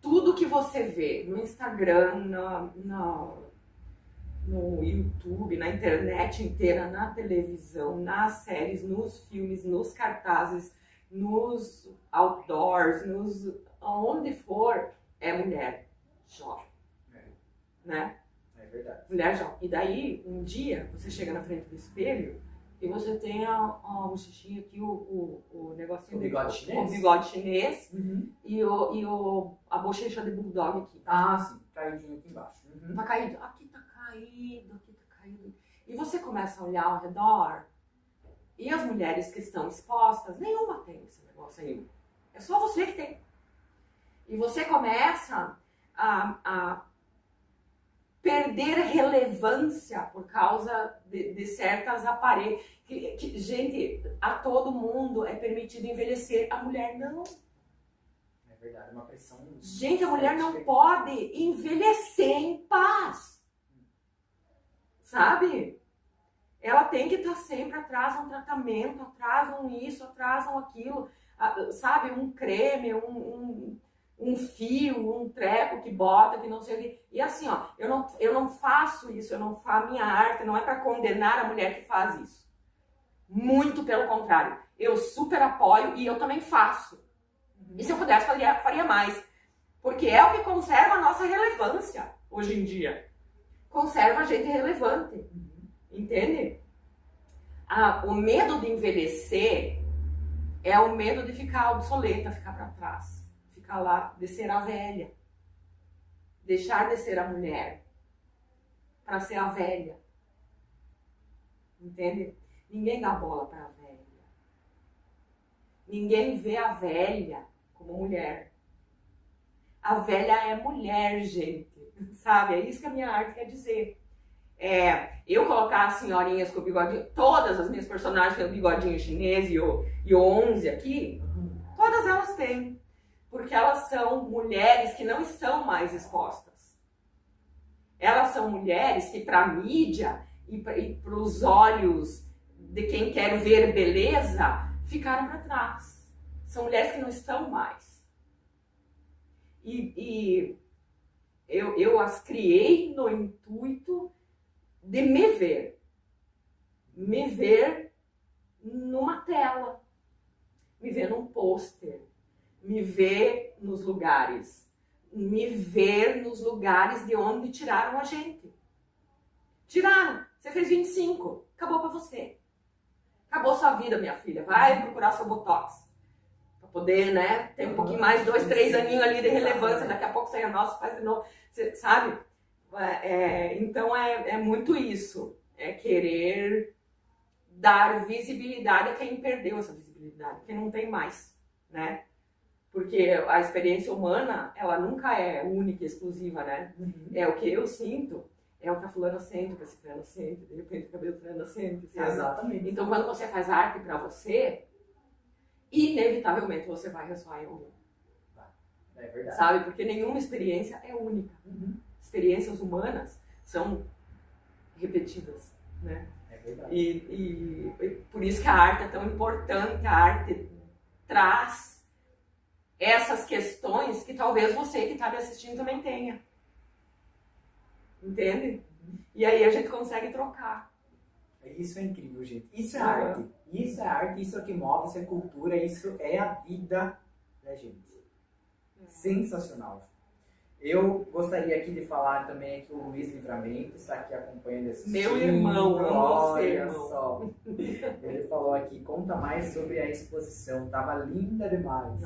Tudo que você vê no Instagram, no YouTube, na internet inteira, na televisão, nas séries, nos filmes, nos cartazes, nos outdoors, aonde for, é mulher jovem. Né? É verdade. Mulher jovem. E daí, um dia, você chega na frente do espelho e você tem a bochechinha aqui, o negocinho... O bigode chinês? O bigode chinês. Uhum. E a bochecha de bulldog aqui. Ah, sim. Caidinho aqui embaixo. Uhum. Tá caído. Aqui tá caído, aqui tá caído. E você começa a olhar ao redor e as mulheres que estão expostas, nenhuma tem esse negócio aí. É só você que tem. E você começa a perder relevância por causa de certas aparências. Gente, a todo mundo é permitido envelhecer. A mulher não. É verdade, é uma pressão... Gente, a mulher não pode envelhecer em paz. Sabe? Ela tem que estar sempre atrás de um tratamento, atrás de um isso, atrás de um aquilo. Sabe? Um creme, um fio, um treco que bota, que não sei o que. E assim, ó, eu não faço isso, a minha arte não é para condenar a mulher que faz isso. Muito pelo contrário. Eu super apoio e eu também faço. E se eu pudesse, faria mais. Porque é o que conserva a nossa relevância hoje em dia. Conserva a gente relevante. Entende? O medo de envelhecer é o medo de ficar obsoleta, ficar para trás. Ficar lá, de ser a velha. Deixar de ser a mulher para ser a velha. Entende? Ninguém dá bola para a velha. Ninguém vê a velha como mulher. A velha é mulher, gente. Sabe? É isso que a minha arte quer dizer. Eu colocar as senhorinhas com o bigodinho, todas as minhas personagens têm o bigodinho chinês e o 11 aqui, todas elas têm. Porque elas são mulheres que não estão mais expostas. Elas são mulheres que para a mídia e para os olhos de quem quer ver beleza, ficaram para trás. São mulheres que não estão mais. E eu as criei no intuito de me ver numa tela, me ver num pôster, me ver nos lugares, me ver nos lugares de onde tiraram a gente. Tiraram, você fez 25, acabou pra você. Acabou sua vida, minha filha, vai procurar seu botox. Pra poder, né, ter um pouquinho mais, 2, 3 aninhos ali de relevância, daqui a pouco você é nosso, faz de novo, você, sabe? Então é muito isso, é querer dar visibilidade a quem perdeu essa visibilidade, quem não tem mais, né? Porque a experiência humana, ela nunca é única e exclusiva, né? É o que eu sinto, é o que a fulana sente, o que a ciclana sente, de repente o cabelo fulana sente, sabe? Exatamente. Então quando você faz arte pra você, inevitavelmente você vai ressoar em alguém. É verdade. Sabe? Porque nenhuma experiência é única. Experiências humanas são repetidas, né? É verdade. E por isso que a arte é tão importante, a arte traz essas questões que talvez você que está me assistindo também tenha. Entende? E aí a gente consegue trocar. Isso é incrível, gente. Isso é arte. Isso é arte, isso é o que move, isso é cultura, isso é a vida da gente. Sensacional. Eu gostaria aqui de falar também que o Luiz Livramento está aqui acompanhando esse Meu irmão, amo você, Olha irmão. só. Ele falou aqui, conta mais sobre a exposição, tava linda demais.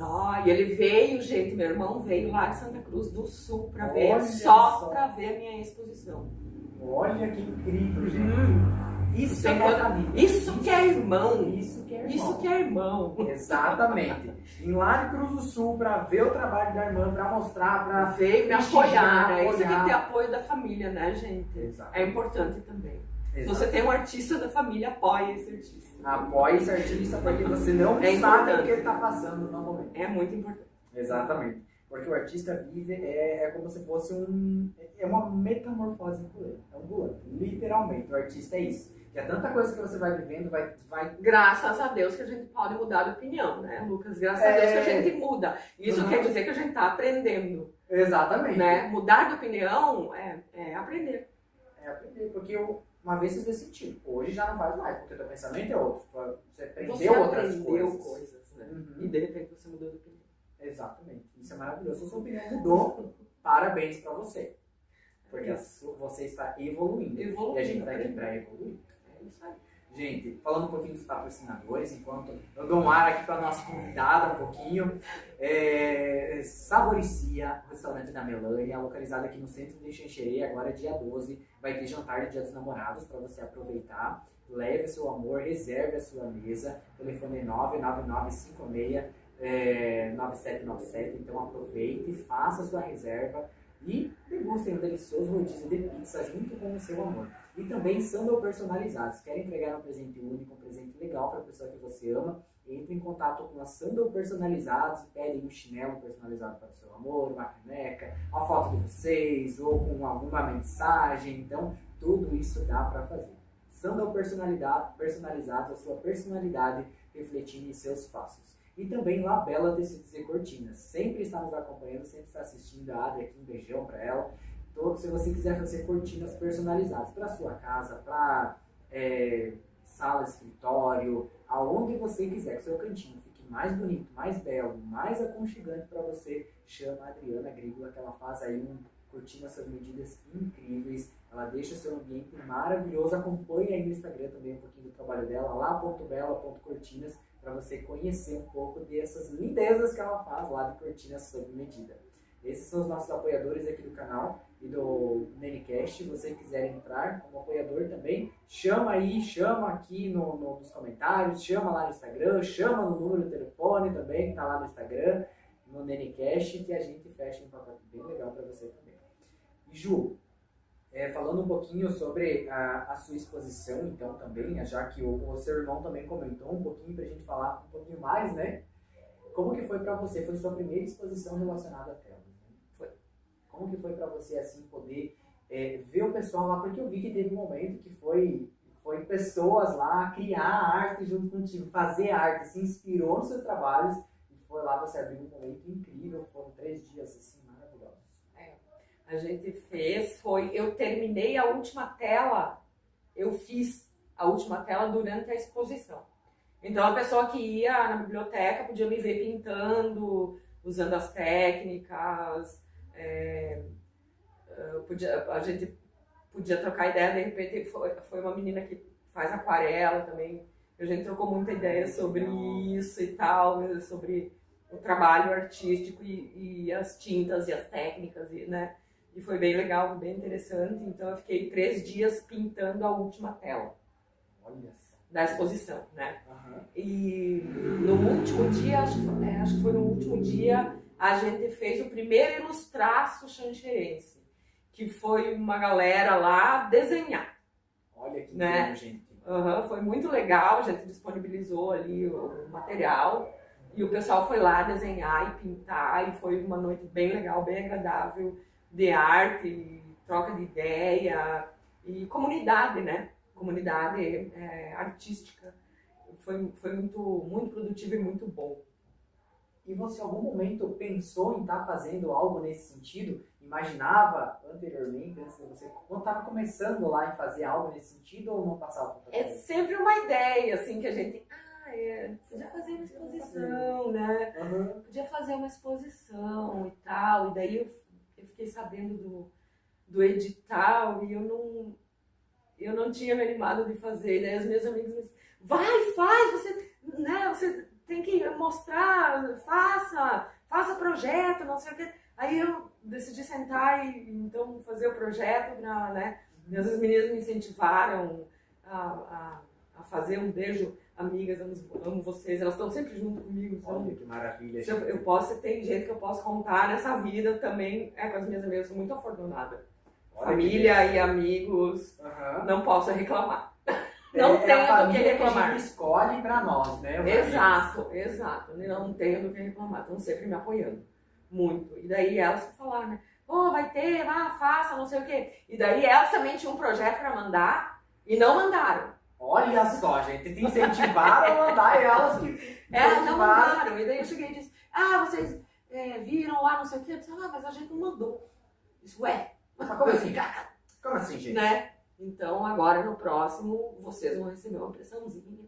E ele veio, gente, meu irmão veio lá de Santa Cruz do Sul para ver, Olha só para ver a minha exposição. Olha que incrível, gente. Isso é família. Isso que é irmão. Isso que é irmão. Isso que é irmão. Exatamente. Em lá de Cruz do Sul, para ver o trabalho da irmã, para mostrar, para Veio me prestigiar, apoiar, né? Isso apoiar. aqui é ter apoio da família, né, gente? Exato. É importante também. Se Exato. você tem um artista da família, apoie esse artista. Apoie esse artista porque você não É sabe importante. o que ele está passando no momento. É muito importante. Exatamente. Porque o artista vive é como se fosse é uma metamorfose ambulante. Literalmente, o artista é isso. E é tanta coisa que você vai vivendo, vai... Graças a Deus que a gente pode mudar de opinião, né, Lucas? Graças a Deus que a gente muda. Isso quer dizer que a gente está aprendendo. Exatamente. Né? Mudar de opinião é aprender. É aprender, porque uma vez você sentiu, hoje já não faz mais, porque o teu pensamento é outro. Você aprendeu outras coisas. Né? E de repente você mudou de opinião. Exatamente. Isso é maravilhoso. Se a sua opinião mudou, parabéns pra você. Porque você está evoluindo. E a gente está aqui para evoluir. É isso aí. Gente, falando um pouquinho dos patrocinadores, enquanto eu dou um ar aqui para a nossa convidada um pouquinho. Saboricia, restaurante da Melânia, localizado aqui no centro de Xanxerê, agora dia 12. Vai ter jantar de Dia dos Namorados para você aproveitar. Leve seu amor, reserve a sua mesa. Telefone é 999569797. Então aproveite, faça a sua reserva e degustem um delicioso rodízio de pizza junto com o seu amor. E também sandal personalizados. Quer entregar um presente único, um presente legal para a pessoa que você ama? Entre em contato com a Sandal Personalizados, pedem um chinelo personalizado para o seu amor, uma caneca, uma foto de vocês ou com alguma mensagem. Então, tudo isso dá para fazer. Sandal Personalizados, a sua personalidade refletindo em seus passos. E também Labela Tecidos e Cortinas. Sempre está nos acompanhando, sempre está assistindo a Adri aqui. Um beijão para ela. Se você quiser fazer cortinas personalizadas para sua casa, para sala, escritório, aonde você quiser, que o seu cantinho fique mais bonito, mais belo, mais aconchegante para você, chama a Adriana Grígola, que ela faz aí cortinas sob medidas incríveis. Ela deixa o seu ambiente maravilhoso. Acompanhe aí no Instagram também um pouquinho do trabalho dela, lá.bela.cortinas, para você conhecer um pouco dessas lindezas que ela faz lá de cortinas sob medida. Esses são os nossos apoiadores aqui do canal e do Nenicast. Se você quiser entrar como apoiador também, chama aqui nos comentários, chama lá no Instagram, chama no número de telefone também, que está lá no Instagram, no Nenicast, que a gente fecha um pacote bem legal para você também. E Ju, falando um pouquinho sobre a sua exposição, então também, já que o seu irmão também comentou um pouquinho para a gente falar um pouquinho mais, né? Como que foi para você? Foi sua primeira exposição relacionada a telas? Como que foi para você, assim, poder ver o pessoal lá? Porque eu vi que teve um momento que foi pessoas lá criar arte junto contigo, fazer arte, se inspirou nos seus trabalhos e foi lá você abrir um momento incrível. Foram 3 dias, assim, A gente eu terminei a última tela, eu fiz a última tela durante a exposição. Então a pessoa que ia na biblioteca podia me ver pintando, usando as técnicas, a gente podia trocar ideia, de repente foi uma menina que faz aquarela também, a gente trocou muita ideia sobre isso e tal, sobre o trabalho artístico e as tintas e as técnicas, né? E foi bem legal, bem interessante, então eu fiquei 3 dias pintando a última tela. Olha só. Da exposição, né? Uhum. E no último dia, acho que foi no último dia, a gente fez o primeiro ilustraço xanxerense, que foi uma galera lá desenhar. Olha que né? incrível, gente. Foi muito legal, a gente disponibilizou ali o material e o pessoal foi lá desenhar e pintar e foi uma noite bem legal, bem agradável de arte, troca de ideia e comunidade, né? Comunidade artística. Foi muito, muito produtivo e muito bom. E você, em algum momento, pensou em estar fazendo algo nesse sentido? Imaginava anteriormente, antes de você, quando estava começando lá em fazer algo nesse sentido ou não passava por É sempre uma ideia, assim, que a gente... podia fazer uma exposição, né? Uhum. Podia fazer uma exposição e tal. E daí eu fiquei sabendo do edital e eu não tinha me animado de fazer. E daí os meus amigos me disseram, faz, você tem que mostrar, faça projeto, não sei o quê. Aí eu decidi sentar e então fazer o projeto, né? E as meninas me incentivaram a fazer. Um beijo, amigas, amo vocês, elas estão sempre junto comigo. Olha que maravilha. Tem gente que eu posso contar nessa vida também, com as minhas amigas, eu sou muito afortunada. Olha, família e amigos, não posso reclamar. Não tenho do que reclamar. A gente escolhe pra nós, né? Exato. Não tenho do que reclamar, estão sempre me apoiando. Muito. E daí elas que falaram, né? Vai ter, faça, não sei o quê. E daí elas também tinham um projeto pra mandar e não mandaram. Olha só, gente, te incentivaram a mandar e elas que... Elas não mandaram. E daí eu cheguei e disse, vocês viram lá, não sei o quê. Eu disse, mas a gente não mandou. Isso, Mas como assim? Como assim, gente? Né? Então, agora no próximo, vocês vão receber uma pressãozinha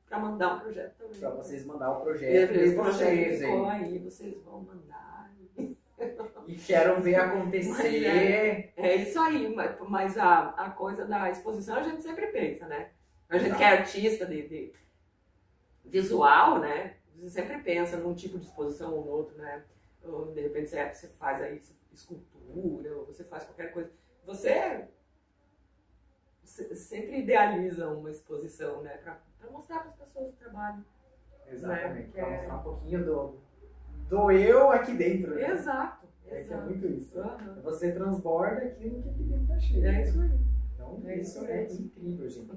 para mandar um projeto também. Para vocês mandar o projeto. Esse projeto ficou aí, vocês vão mandar. E quero ver acontecer. É isso aí, mas a coisa da exposição a gente sempre pensa, né? A gente que é artista de visual, né? Você sempre pensa num tipo de exposição ou no outro, né? Ou, de repente você faz aí escultura, ou você faz qualquer coisa. Você sempre idealiza uma exposição, né? Para mostrar para as pessoas o trabalho. Exatamente, para mostrar um pouquinho do eu aqui dentro. Né? Exato. É que é muito isso. Uhum. Você transborda aquilo que aqui dentro tá cheio. É isso aí. Então, isso é incrível, gente.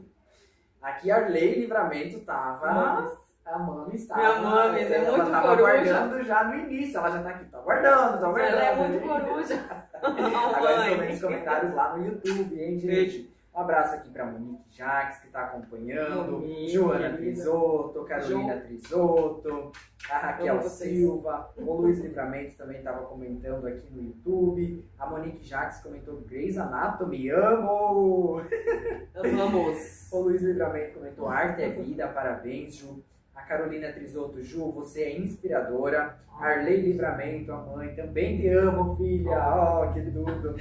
Aqui a Arley Livramento tava... A Mami estava. Minha Mami, é muito ela tava aguardando já no início. Ela já tá aqui, tá aguardando. Ela é muito coruja. Agora estou vendo os comentários lá no YouTube, hein, gente? Beijo. Um abraço aqui para Monique Jacques, que está acompanhando, Monique, Joana Trisotto, Carolina Trisotto, a Raquel Silva, o Luiz Livramento também estava comentando aqui no YouTube, a Monique Jacques comentou Grey's Anatomy, amo! Amamos! O Luiz Livramento comentou Arte é Vida, parabéns, Ju. A Carolina Trisotto, Ju, você é inspiradora. Arley Livramento, a mãe, também te amo, filha. Oh, que tudo.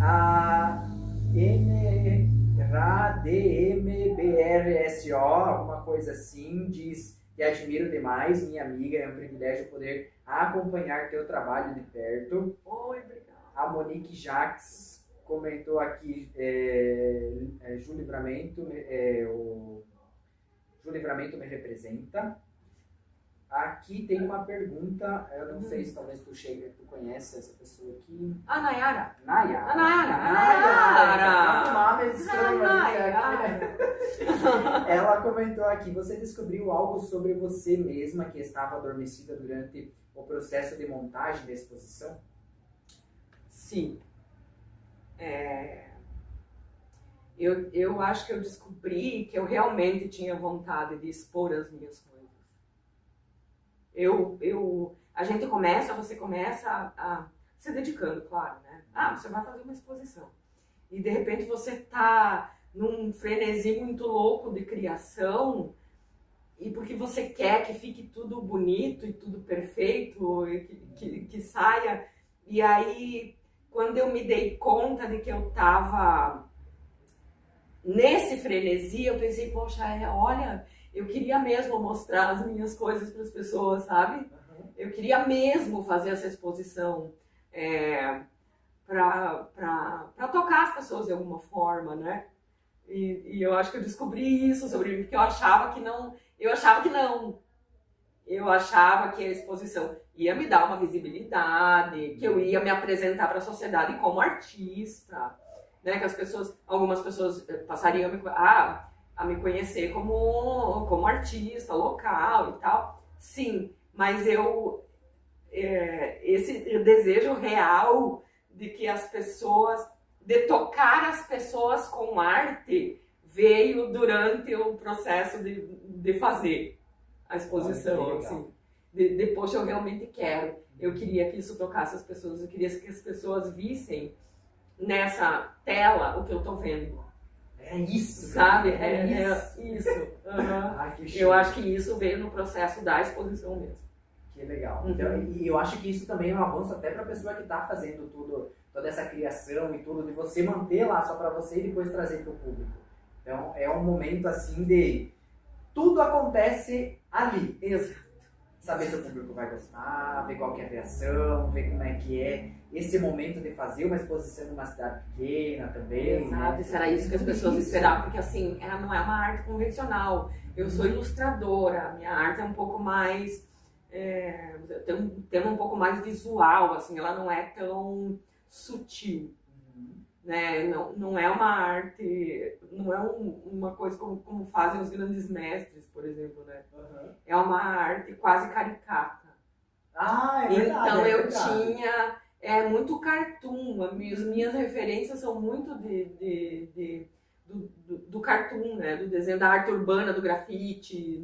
A NRADMBRSO, alguma coisa assim, diz que admiro demais, minha amiga, é um privilégio poder acompanhar teu trabalho de perto. Oi, obrigada. A Monique Jacques comentou aqui, Ju Livramento, Ju Livramento me representa. Aqui tem uma pergunta, eu não sei se talvez tu conhece essa pessoa aqui. A Nayara. Nayara. Nayara. O nome é estranho. Ela comentou aqui, você descobriu algo sobre você mesma que estava adormecida durante o processo de montagem da exposição? Sim. Eu acho que eu descobri que eu realmente tinha vontade de expor as minhas coisas. Você começa a se dedicando, claro, né? Ah, você vai fazer uma exposição. E de repente você tá num frenesi muito louco de criação, e porque você quer que fique tudo bonito e tudo perfeito, e que saia. E aí, quando eu me dei conta de que eu tava nesse frenesi, eu pensei, poxa, olha, eu queria mesmo mostrar as minhas coisas para as pessoas, sabe? Eu queria mesmo fazer essa exposição para tocar as pessoas de alguma forma, né? E eu acho que eu descobri isso sobre mim, porque eu achava que não. Eu achava que a exposição ia me dar uma visibilidade, que eu ia me apresentar para a sociedade como artista, né? Que algumas pessoas passariam a me conhecer como artista local e tal. Sim, mas esse desejo real de que de tocar as pessoas com arte veio durante o processo de fazer a exposição, assim. Poxa, eu realmente quero. Eu queria que isso tocasse as pessoas, eu queria que as pessoas vissem nessa tela o que eu tô vendo. É isso, sabe? Isso. Uhum. Eu acho que isso veio no processo da exposição mesmo. Que legal. Então, e eu acho que isso também é um avanço até para a pessoa que está fazendo toda essa criação e tudo, de você manter lá só para você e depois trazer para o público. Então, é um momento assim de tudo acontece ali. Exato. Saber se o público vai gostar, ver qual que é a reação, ver como é que é esse momento de fazer uma exposição numa cidade pequena também. Exato, né? isso era isso que as pessoas esperavam, porque assim, não é uma arte convencional. Eu sou ilustradora, minha arte é um pouco mais, tem um tema um pouco mais visual, assim, ela não é tão sutil. Né? Não é uma arte, não é uma coisa como fazem os grandes mestres, por exemplo, né? É uma arte quase caricata. Ah, é verdade. Então é eu verdade. tinha muito cartoon, as minhas referências são muito do cartoon, né? Do desenho, da arte urbana, do grafite,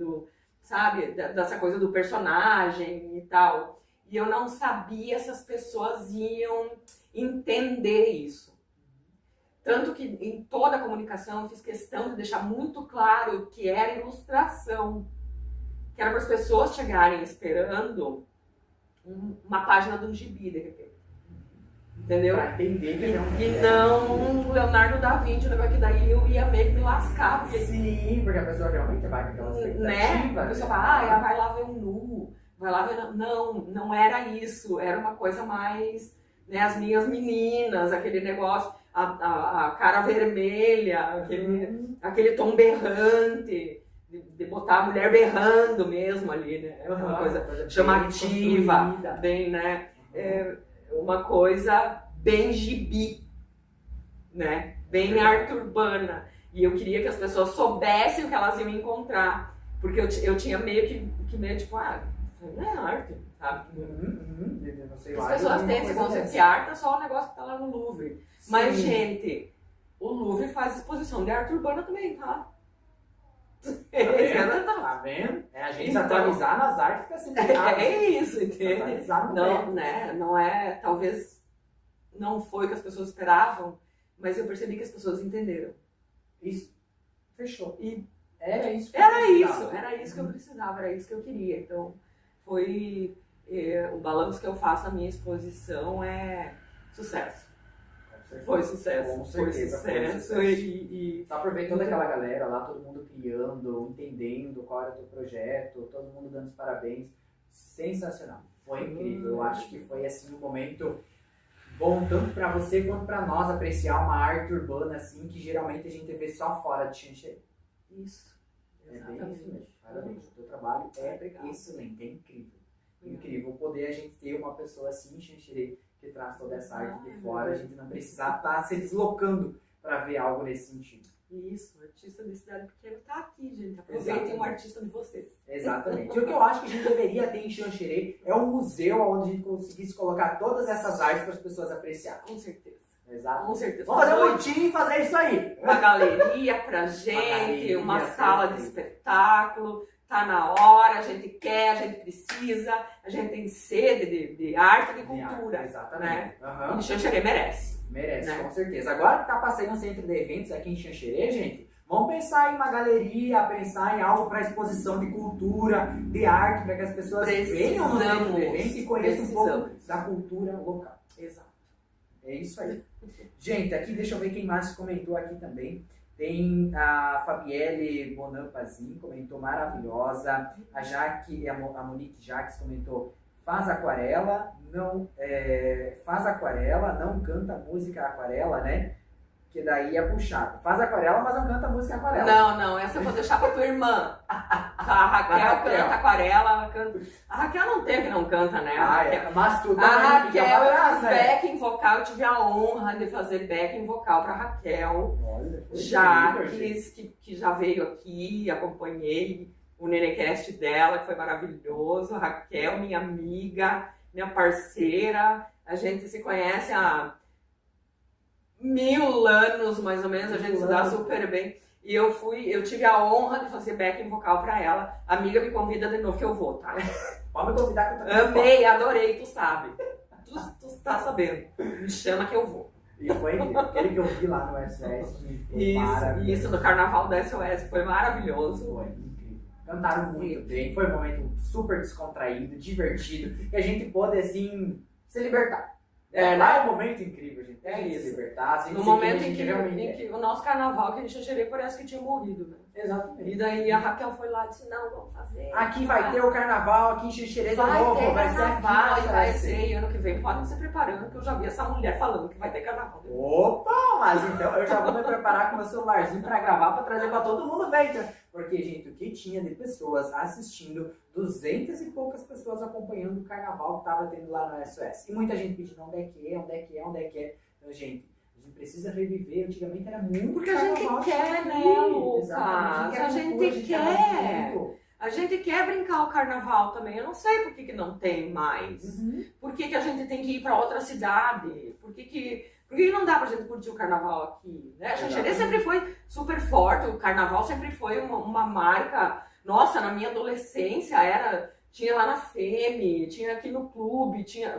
sabe? Dessa coisa do personagem e tal. E eu não sabia se as pessoas iam entender isso. Tanto que em toda a comunicação eu fiz questão de deixar muito claro que era ilustração. Que era para as pessoas chegarem esperando uma página de um gibi, de repente. Entendeu? Pra entender que E não um Leonardo da Vinci, que daí eu ia meio que me lascar. Porque, sim, porque a pessoa realmente vai com aquela expectativa. né? A pessoa fala, vai lá ver um nu, vai lá ver... Não era isso. Era uma coisa mais... Né, as minhas meninas, aquele negócio... A cara vermelha, aquele tom berrante, de botar a mulher berrando mesmo ali, né? Uma coisa chamativa, bem, né? Uma coisa bem gibi, né? Bem arte urbana. E eu queria que as pessoas soubessem o que elas iam encontrar, porque eu tinha meio que meio tipo, não é arte, sabe? As pessoas têm esse conceito que arte é só o negócio que tá lá no Louvre. Sim. Mas, gente, o Louvre faz exposição de arte urbana também, tá? Tá vendo? É a gente se atualizar nas artes que tá sendo criado. É isso, entende? Não, né? Não é, talvez não foi o que as pessoas esperavam, mas eu percebi que as pessoas entenderam. Isso. Fechou. E era isso que eu precisava, era isso que eu queria. Então, foi o balanço que eu faço na minha exposição é sucesso. Foi sucesso. Com certeza. Foi sucesso. E só por ver toda aquela galera lá, todo mundo criando, entendendo qual era o teu projeto, todo mundo dando os parabéns. Sensacional. Foi incrível. Eu acho que foi assim um momento bom tanto para você quanto para nós apreciar uma arte urbana assim que geralmente a gente vê só fora de Xanxerê. Isso. É bem isso mesmo. Parabéns. O teu trabalho é excelente, é incrível. Incrível poder a gente ter uma pessoa assim em Xanxerê que traz toda essa arte de fora, a gente não precisar estar se deslocando para ver algo nesse sentido. Isso, o artista de cidade pequena tá aqui, gente. Aproveitem um artista de vocês. Exatamente. E o que eu acho que a gente deveria ter em Xanxerê é um museu onde a gente conseguisse colocar todas essas artes para as pessoas apreciarem. Com certeza. Exato. Com certeza. Vamos fazer um motim e fazer isso aí. Uma galeria pra gente, uma sala de espetáculo. tá na hora, a gente quer, a gente precisa, a gente tem sede de arte e de cultura. Exatamente. Né? Uhum. E Xanxerê merece. Merece, né? Com certeza. Agora que tá passando um centro de eventos aqui em Xanxerê, gente, vamos pensar em uma galeria, pensar em algo para exposição de cultura, de arte, para que as pessoas venham no centro de eventos e conheçam um pouco da cultura local. Exato. É isso aí. Gente, aqui deixa eu ver quem mais comentou aqui também. Tem a Fabielle Bonan Pazin, comentou maravilhosa. A Jaque, a Monique Jaques comentou faz aquarela, não canta música aquarela, né? Que daí é puxado. Faz aquarela, mas não canta música aquarela. Não, essa eu vou deixar pra tua irmã. A Raquel canta aquarela, canta. A Raquel não tem que não canta, né? Mas tudo a Raquel, eu fiz backing vocal, eu tive a honra de fazer backing vocal pra Raquel. Olha, Jaques, que já veio aqui, acompanhei o Nenecast dela, que foi maravilhoso. A Raquel, minha amiga, minha parceira, a gente se conhece há 1000 anos, mais ou menos, a gente se dá super bem. E eu tive a honra de fazer backing vocal pra ela. A amiga me convida de novo que eu vou, tá? Pode me convidar que eu tô Amei, adorei, tu sabe. Tu tá sabendo. Me chama que eu vou. E foi aquele que eu vi lá no SOS. Isso, no carnaval da SOS, foi maravilhoso. Foi incrível. Cantaram muito bem, foi um momento super descontraído, divertido. E a gente pôde, assim, se libertar. Lá é um momento incrível, gente. Se libertar. No momento em que o nosso carnaval, que a gente Xanxerê, parece que tinha morrido, né? Exatamente. E daí a Raquel foi lá e disse, não, vamos fazer. Aqui vai ter o carnaval, aqui em Xanxerê de novo. Vai ser aqui. Vai ser ano que vem. Podem se preparando, que eu já vi essa mulher falando que vai ter carnaval. Opa, mas então eu já vou me preparar com meu celularzinho pra gravar, pra trazer pra todo mundo ver. Porque, gente, o que tinha de pessoas assistindo, 200 e poucas pessoas acompanhando o carnaval que tava tendo lá no SOS. E muita gente pedindo onde é que é. Então, gente, a gente precisa reviver. Antigamente era muito porque a gente quer, né, Lucas? A gente quer. A gente quer brincar o carnaval também. Eu não sei por que não tem mais. Por que a gente tem que ir para outra cidade? Por que não dá pra gente curtir o carnaval aqui? Né? Xanxerê sempre foi super forte. O carnaval sempre foi uma marca. Nossa, na minha adolescência tinha lá na FEME, tinha aqui no clube, tinha...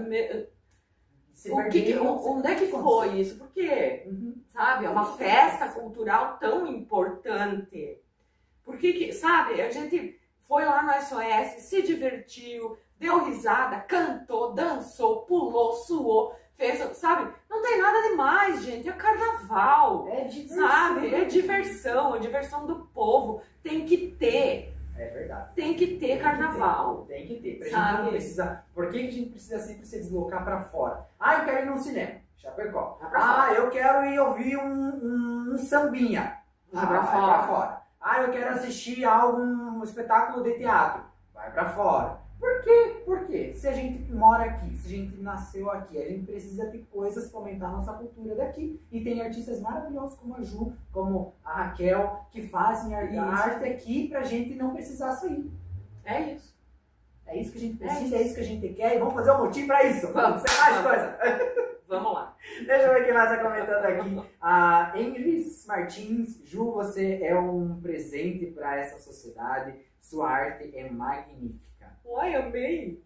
Onde é que foi isso? Por quê? Sabe? É uma festa cultural tão importante. Por que, sabe? A gente foi lá no SOS, se divertiu, deu risada, cantou, dançou, pulou, suou, fez, sabe? Não tem nada demais, gente. É carnaval. É diversão. Sabe? É diversão do povo. Tem que ter. É verdade. Tem que ter carnaval. Tem que ter. Pra sabe? gente não precisar. Por que a gente precisa sempre se deslocar pra fora? Eu quero ir num cinema. Chapecó. Eu quero ir ouvir um sambinha. Vai pra fora. Eu quero assistir um espetáculo de teatro. Vai pra fora. Por quê? Porque se a gente mora aqui, se a gente nasceu aqui, a gente precisa ter coisas para aumentar a nossa cultura daqui. E tem artistas maravilhosos como a Ju, como a Raquel, que fazem a arte aqui pra gente não precisar sair. É isso. É isso que a gente precisa, é isso que a gente quer e vamos fazer um motivo pra isso. Vamos ser mais coisa. Vamos lá. Deixa eu ver quem mais está comentando aqui. A Engris Martins. Ju, você é um presente para essa sociedade. Sua arte é magnífica. Uai, amei!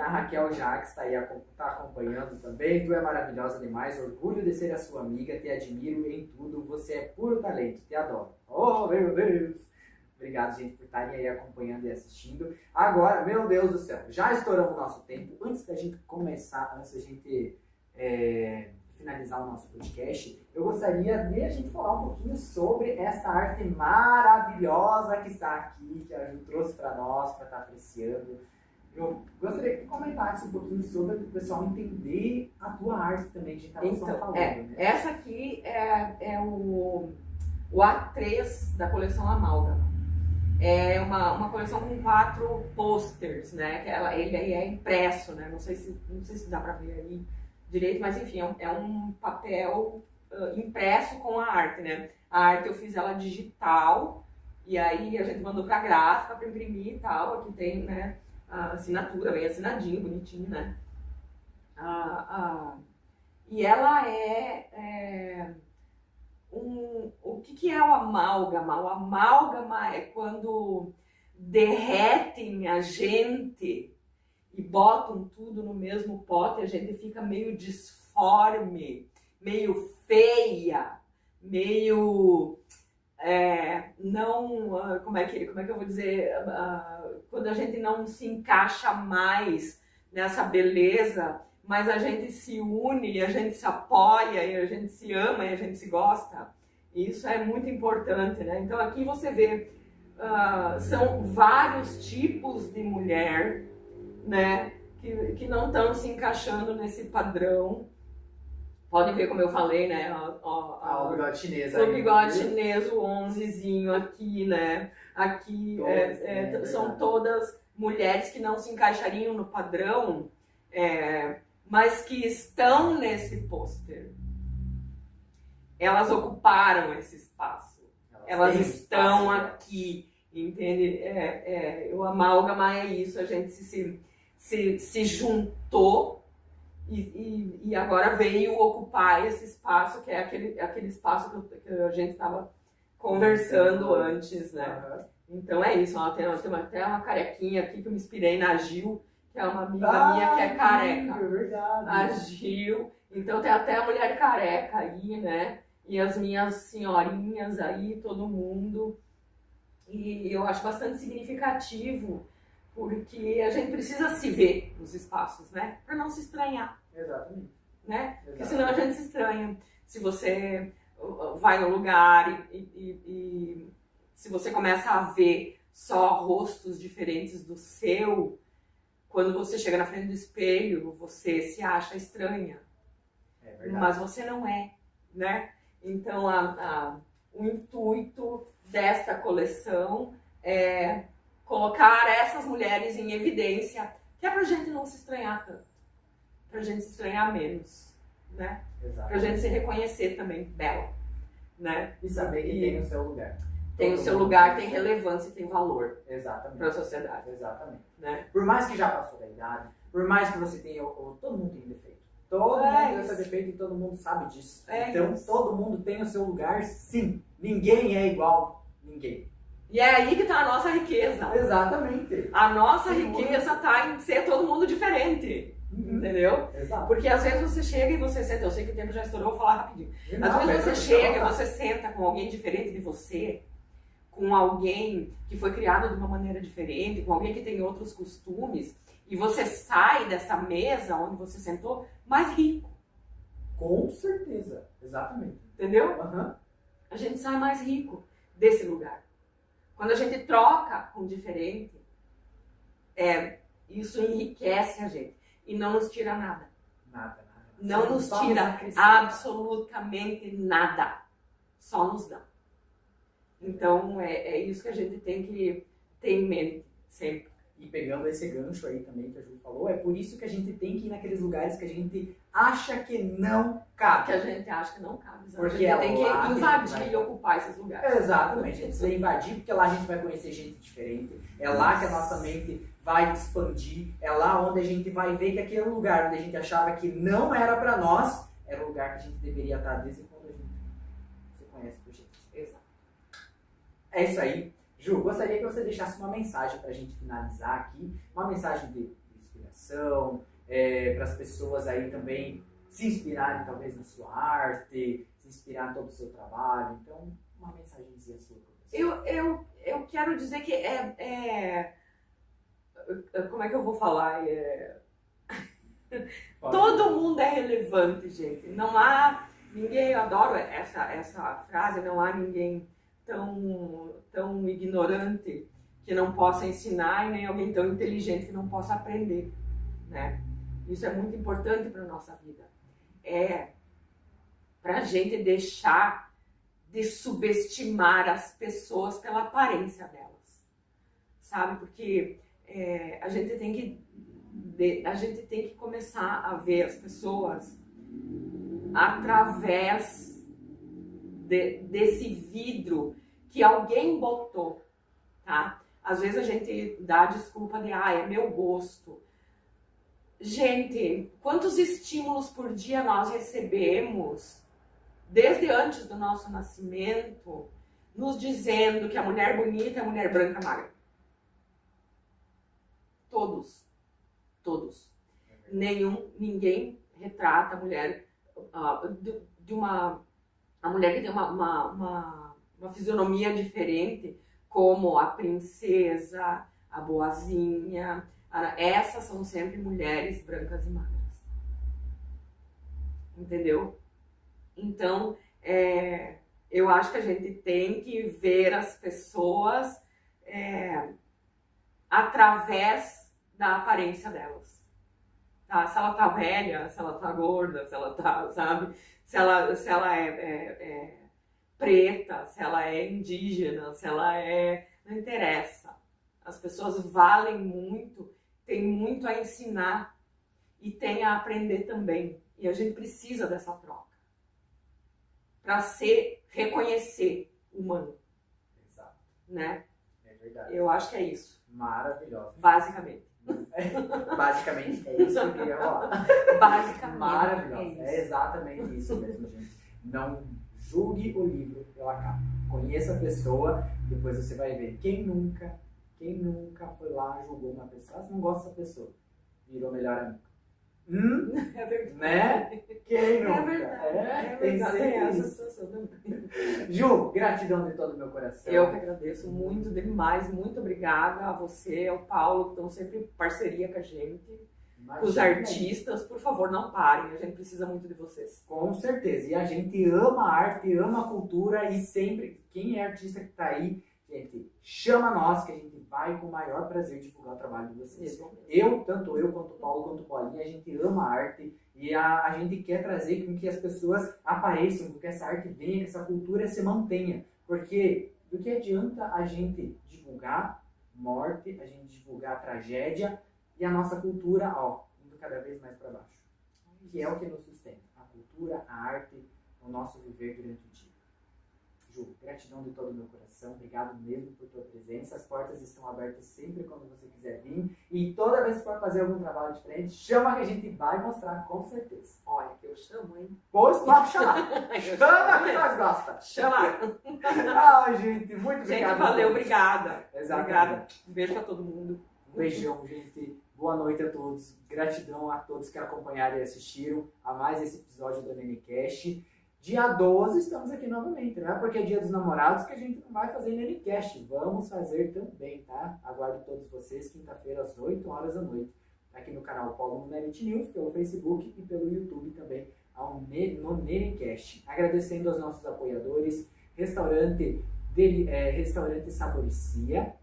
A Raquel Jaques está aí tá acompanhando também. Tu é maravilhosa demais. Orgulho de ser a sua amiga. Te admiro em tudo. Você é puro talento. Te adoro. Oh, meu Deus! Obrigado, gente, por estarem aí acompanhando e assistindo. Agora, meu Deus do céu, já estouramos o nosso tempo. Antes da gente começar, antes da gente finalizar o nosso podcast, eu gostaria de a gente falar um pouquinho sobre essa arte maravilhosa que está aqui, que a Ju trouxe para nós, para estar apreciando. Eu gostaria que comentasse um pouquinho sobre o pessoal entender a tua arte também, que a gente estava falando. Né? Essa aqui é o A3 da coleção Amálgama. É uma coleção com 4 posters, né? Que ele é impresso, né? Não sei se dá para ver aí direito, mas enfim, é um papel impresso com a arte, né? A arte eu fiz ela digital e aí a gente mandou para gráfica para imprimir e tal. Aqui tem, né, a assinatura, bem assinadinho, bonitinho, né? E ela o que é o amálgama? O amálgama é quando derretem a gente e botam tudo no mesmo pote, a gente fica meio disforme, meio feia, meio não, como é que eu vou dizer, quando a gente não se encaixa mais nessa beleza, mas a gente se une, a gente se apoia, e a gente se ama e a gente se gosta. Isso é muito importante, né? Então aqui você vê, são vários tipos de mulher, né, que não estão se encaixando nesse padrão. Pode ver como eu falei, né? O bigode chinês. O bigode chinês, o 11zinho aqui, né? Aqui são todas mulheres que não se encaixariam no padrão, mas que estão nesse pôster. Elas ocuparam esse espaço. Elas estão aqui, entende? O amálgama é isso, a gente se juntou e agora veio ocupar esse espaço, que é aquele espaço que a gente estava conversando antes, né? Então é isso, tem até uma carequinha aqui que eu me inspirei na Gil, que é uma amiga minha que é careca. É verdade. A Gil, então tem até a mulher careca aí, né? E as minhas senhorinhas aí, todo mundo. E eu acho bastante significativo, porque a gente precisa se ver nos espaços, né? Para não se estranhar. Exatamente. Né? Porque senão a gente se estranha. Se você vai no lugar e se você começa a ver só rostos diferentes do seu, quando você chega na frente do espelho, você se acha estranha. É verdade. Mas você não é, né? Então, o intuito desta coleção é colocar essas mulheres em evidência, que é pra gente não se estranhar tanto, pra gente se estranhar menos, né? Exatamente. Pra gente se reconhecer também bela, né? E saber que tem o seu lugar. Tem o seu lugar, tem relevância e tem valor Exatamente. para a sociedade. Exatamente. Né? Por mais que já passou da idade, por mais que você tenha, todo mundo tem defeito. Todo mundo tem defeito e todo mundo sabe disso. Então, todo mundo tem o seu lugar, sim. Ninguém é igual ninguém. E é aí que tá a nossa riqueza. Exatamente. A nossa riqueza tá em ser todo mundo diferente. Entendeu? Exato. Porque às vezes você chega e você senta, eu sei que o tempo já estourou, vou falar rapidinho. Às vezes você chega e você senta com alguém diferente de você, com alguém que foi criado de uma maneira diferente, com alguém que tem outros costumes, e você sai dessa mesa onde você sentou mais rico. Com certeza. Exatamente. Entendeu? A gente sai mais rico desse lugar. Quando a gente troca com o diferente, isso enriquece a gente. E não nos tira nada. Nada. Não nos tira absolutamente nada. Só nos dá. Então, é isso que a gente tem que ter em mente sempre. E pegando esse gancho aí também que a Ju falou, é por isso que a gente tem que ir naqueles lugares que a gente acha que não cabe. Que a gente acha que não cabe. Porque a gente tem que invadir e ocupar esses lugares. Exatamente. A gente precisa invadir porque lá a gente vai conhecer gente diferente. É lá que a nossa mente vai expandir. É lá onde a gente vai ver que aquele lugar onde a gente achava que não era pra nós, era o lugar que a gente deveria estar desde quando a gente se conhece por gente. Exato. É isso aí. Ju, gostaria que você deixasse uma mensagem para a gente finalizar aqui, uma mensagem de inspiração, para as pessoas aí também se inspirarem talvez na sua arte, se inspirar em todo o seu trabalho. Então, uma mensagenzinha sua. Eu quero dizer que como é que eu vou falar? Todo mundo é relevante, gente. Não há ninguém, eu adoro essa frase, não há ninguém tão ignorante que não possa ensinar e nem alguém tão inteligente que não possa aprender, né? Isso é muito importante para a nossa vida. Para a gente deixar de subestimar as pessoas pela aparência delas, sabe? Porque a gente tem que começar a ver as pessoas através desse vidro que alguém botou, tá? Às vezes a gente dá a desculpa de, é meu gosto. Gente, quantos estímulos por dia nós recebemos, desde antes do nosso nascimento, nos dizendo que a mulher bonita é a mulher branca magra. Todos. Ninguém retrata a mulher a mulher que tem uma fisionomia diferente, como a princesa, a boazinha. Essas são sempre mulheres brancas e magras. Entendeu? Então, eu acho que a gente tem que ver as pessoas através da aparência delas. Tá? Se ela tá velha, se ela tá gorda, se ela tá, sabe? Se ela é preta, se ela é indígena, se ela é... Não interessa. As pessoas valem muito, têm muito a ensinar e têm a aprender também. E a gente precisa dessa troca para reconhecer humano. Exato. Né? É verdade. Eu acho que é isso. Maravilhoso. Basicamente. Basicamente, é isso que eu queria falar. Basicamente. Maravilhoso. É exatamente isso mesmo, gente. Não julgue o livro pela capa. Conheça a pessoa, depois você vai ver. Quem nunca foi lá, julgou uma pessoa? Você não gosta dessa pessoa. Virou melhor amigo. É verdade. Né? Quem nunca? É tem verdade. sempre Essa isso. situação também. Ju, gratidão de todo o meu coração. Eu que agradeço muito demais. Muito obrigada a você, ao Paulo, que estão sempre em parceria com a gente. Imagina, Os artistas, por favor, não parem. A gente precisa muito de vocês. Com certeza. E a gente ama a arte, ama a cultura e sempre, quem é artista que tá aí, gente, chama nós que a gente vai com o maior prazer divulgar o trabalho de vocês. Tanto eu quanto o Paulo, quanto o Paulinho, a gente ama a arte e a gente quer trazer com que as pessoas apareçam, com que essa arte venha, que essa cultura se mantenha. Porque do que adianta a gente divulgar morte, a gente divulgar tragédia e a nossa cultura, indo cada vez mais para baixo. Que é o que nos sustenta. A cultura, a arte, o nosso viver durante o dia. Ju, gratidão de todo o meu coração, obrigado mesmo por tua presença, as portas estão abertas sempre quando você quiser vir, e toda vez que for fazer algum trabalho diferente, chama que a gente vai mostrar, com certeza. Olha, que eu chamo, hein? Pois pode chamar, chama que nós gosta. Chama! Ai, gente, muito obrigado. Gente, valeu, obrigada. Exatamente. Obrigada. Um beijo pra todo mundo. Um beijão, gente. Boa noite a todos. Gratidão a todos que acompanharam e assistiram a mais esse episódio do NNCast. Dia 12 estamos aqui novamente, não é porque é dia dos namorados que a gente não vai fazer NNCast. Vamos fazer também, tá? Aguardo todos vocês, quinta-feira às 8 horas da noite, aqui no canal Paulo Muneret News, pelo Facebook e pelo YouTube também, no NNCast. Agradecendo aos nossos apoiadores, Restaurante Saboricia,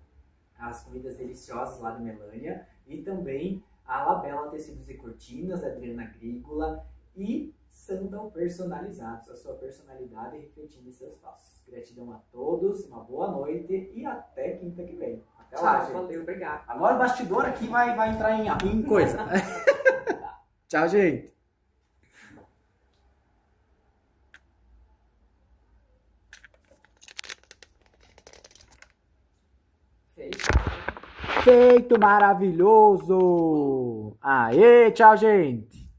as comidas deliciosas lá de Melânia, e também a Labela Tecidos e Cortinas, Adriana Agrícola e Sandal Personalizados, a sua personalidade refletindo em seus passos. Gratidão a todos, uma boa noite e até quinta que vem. Até lá, gente. Valeu, obrigado. Agora o bastidor aqui vai entrar em coisa. Tchau, gente. Feito, maravilhoso! Aê, tchau, gente!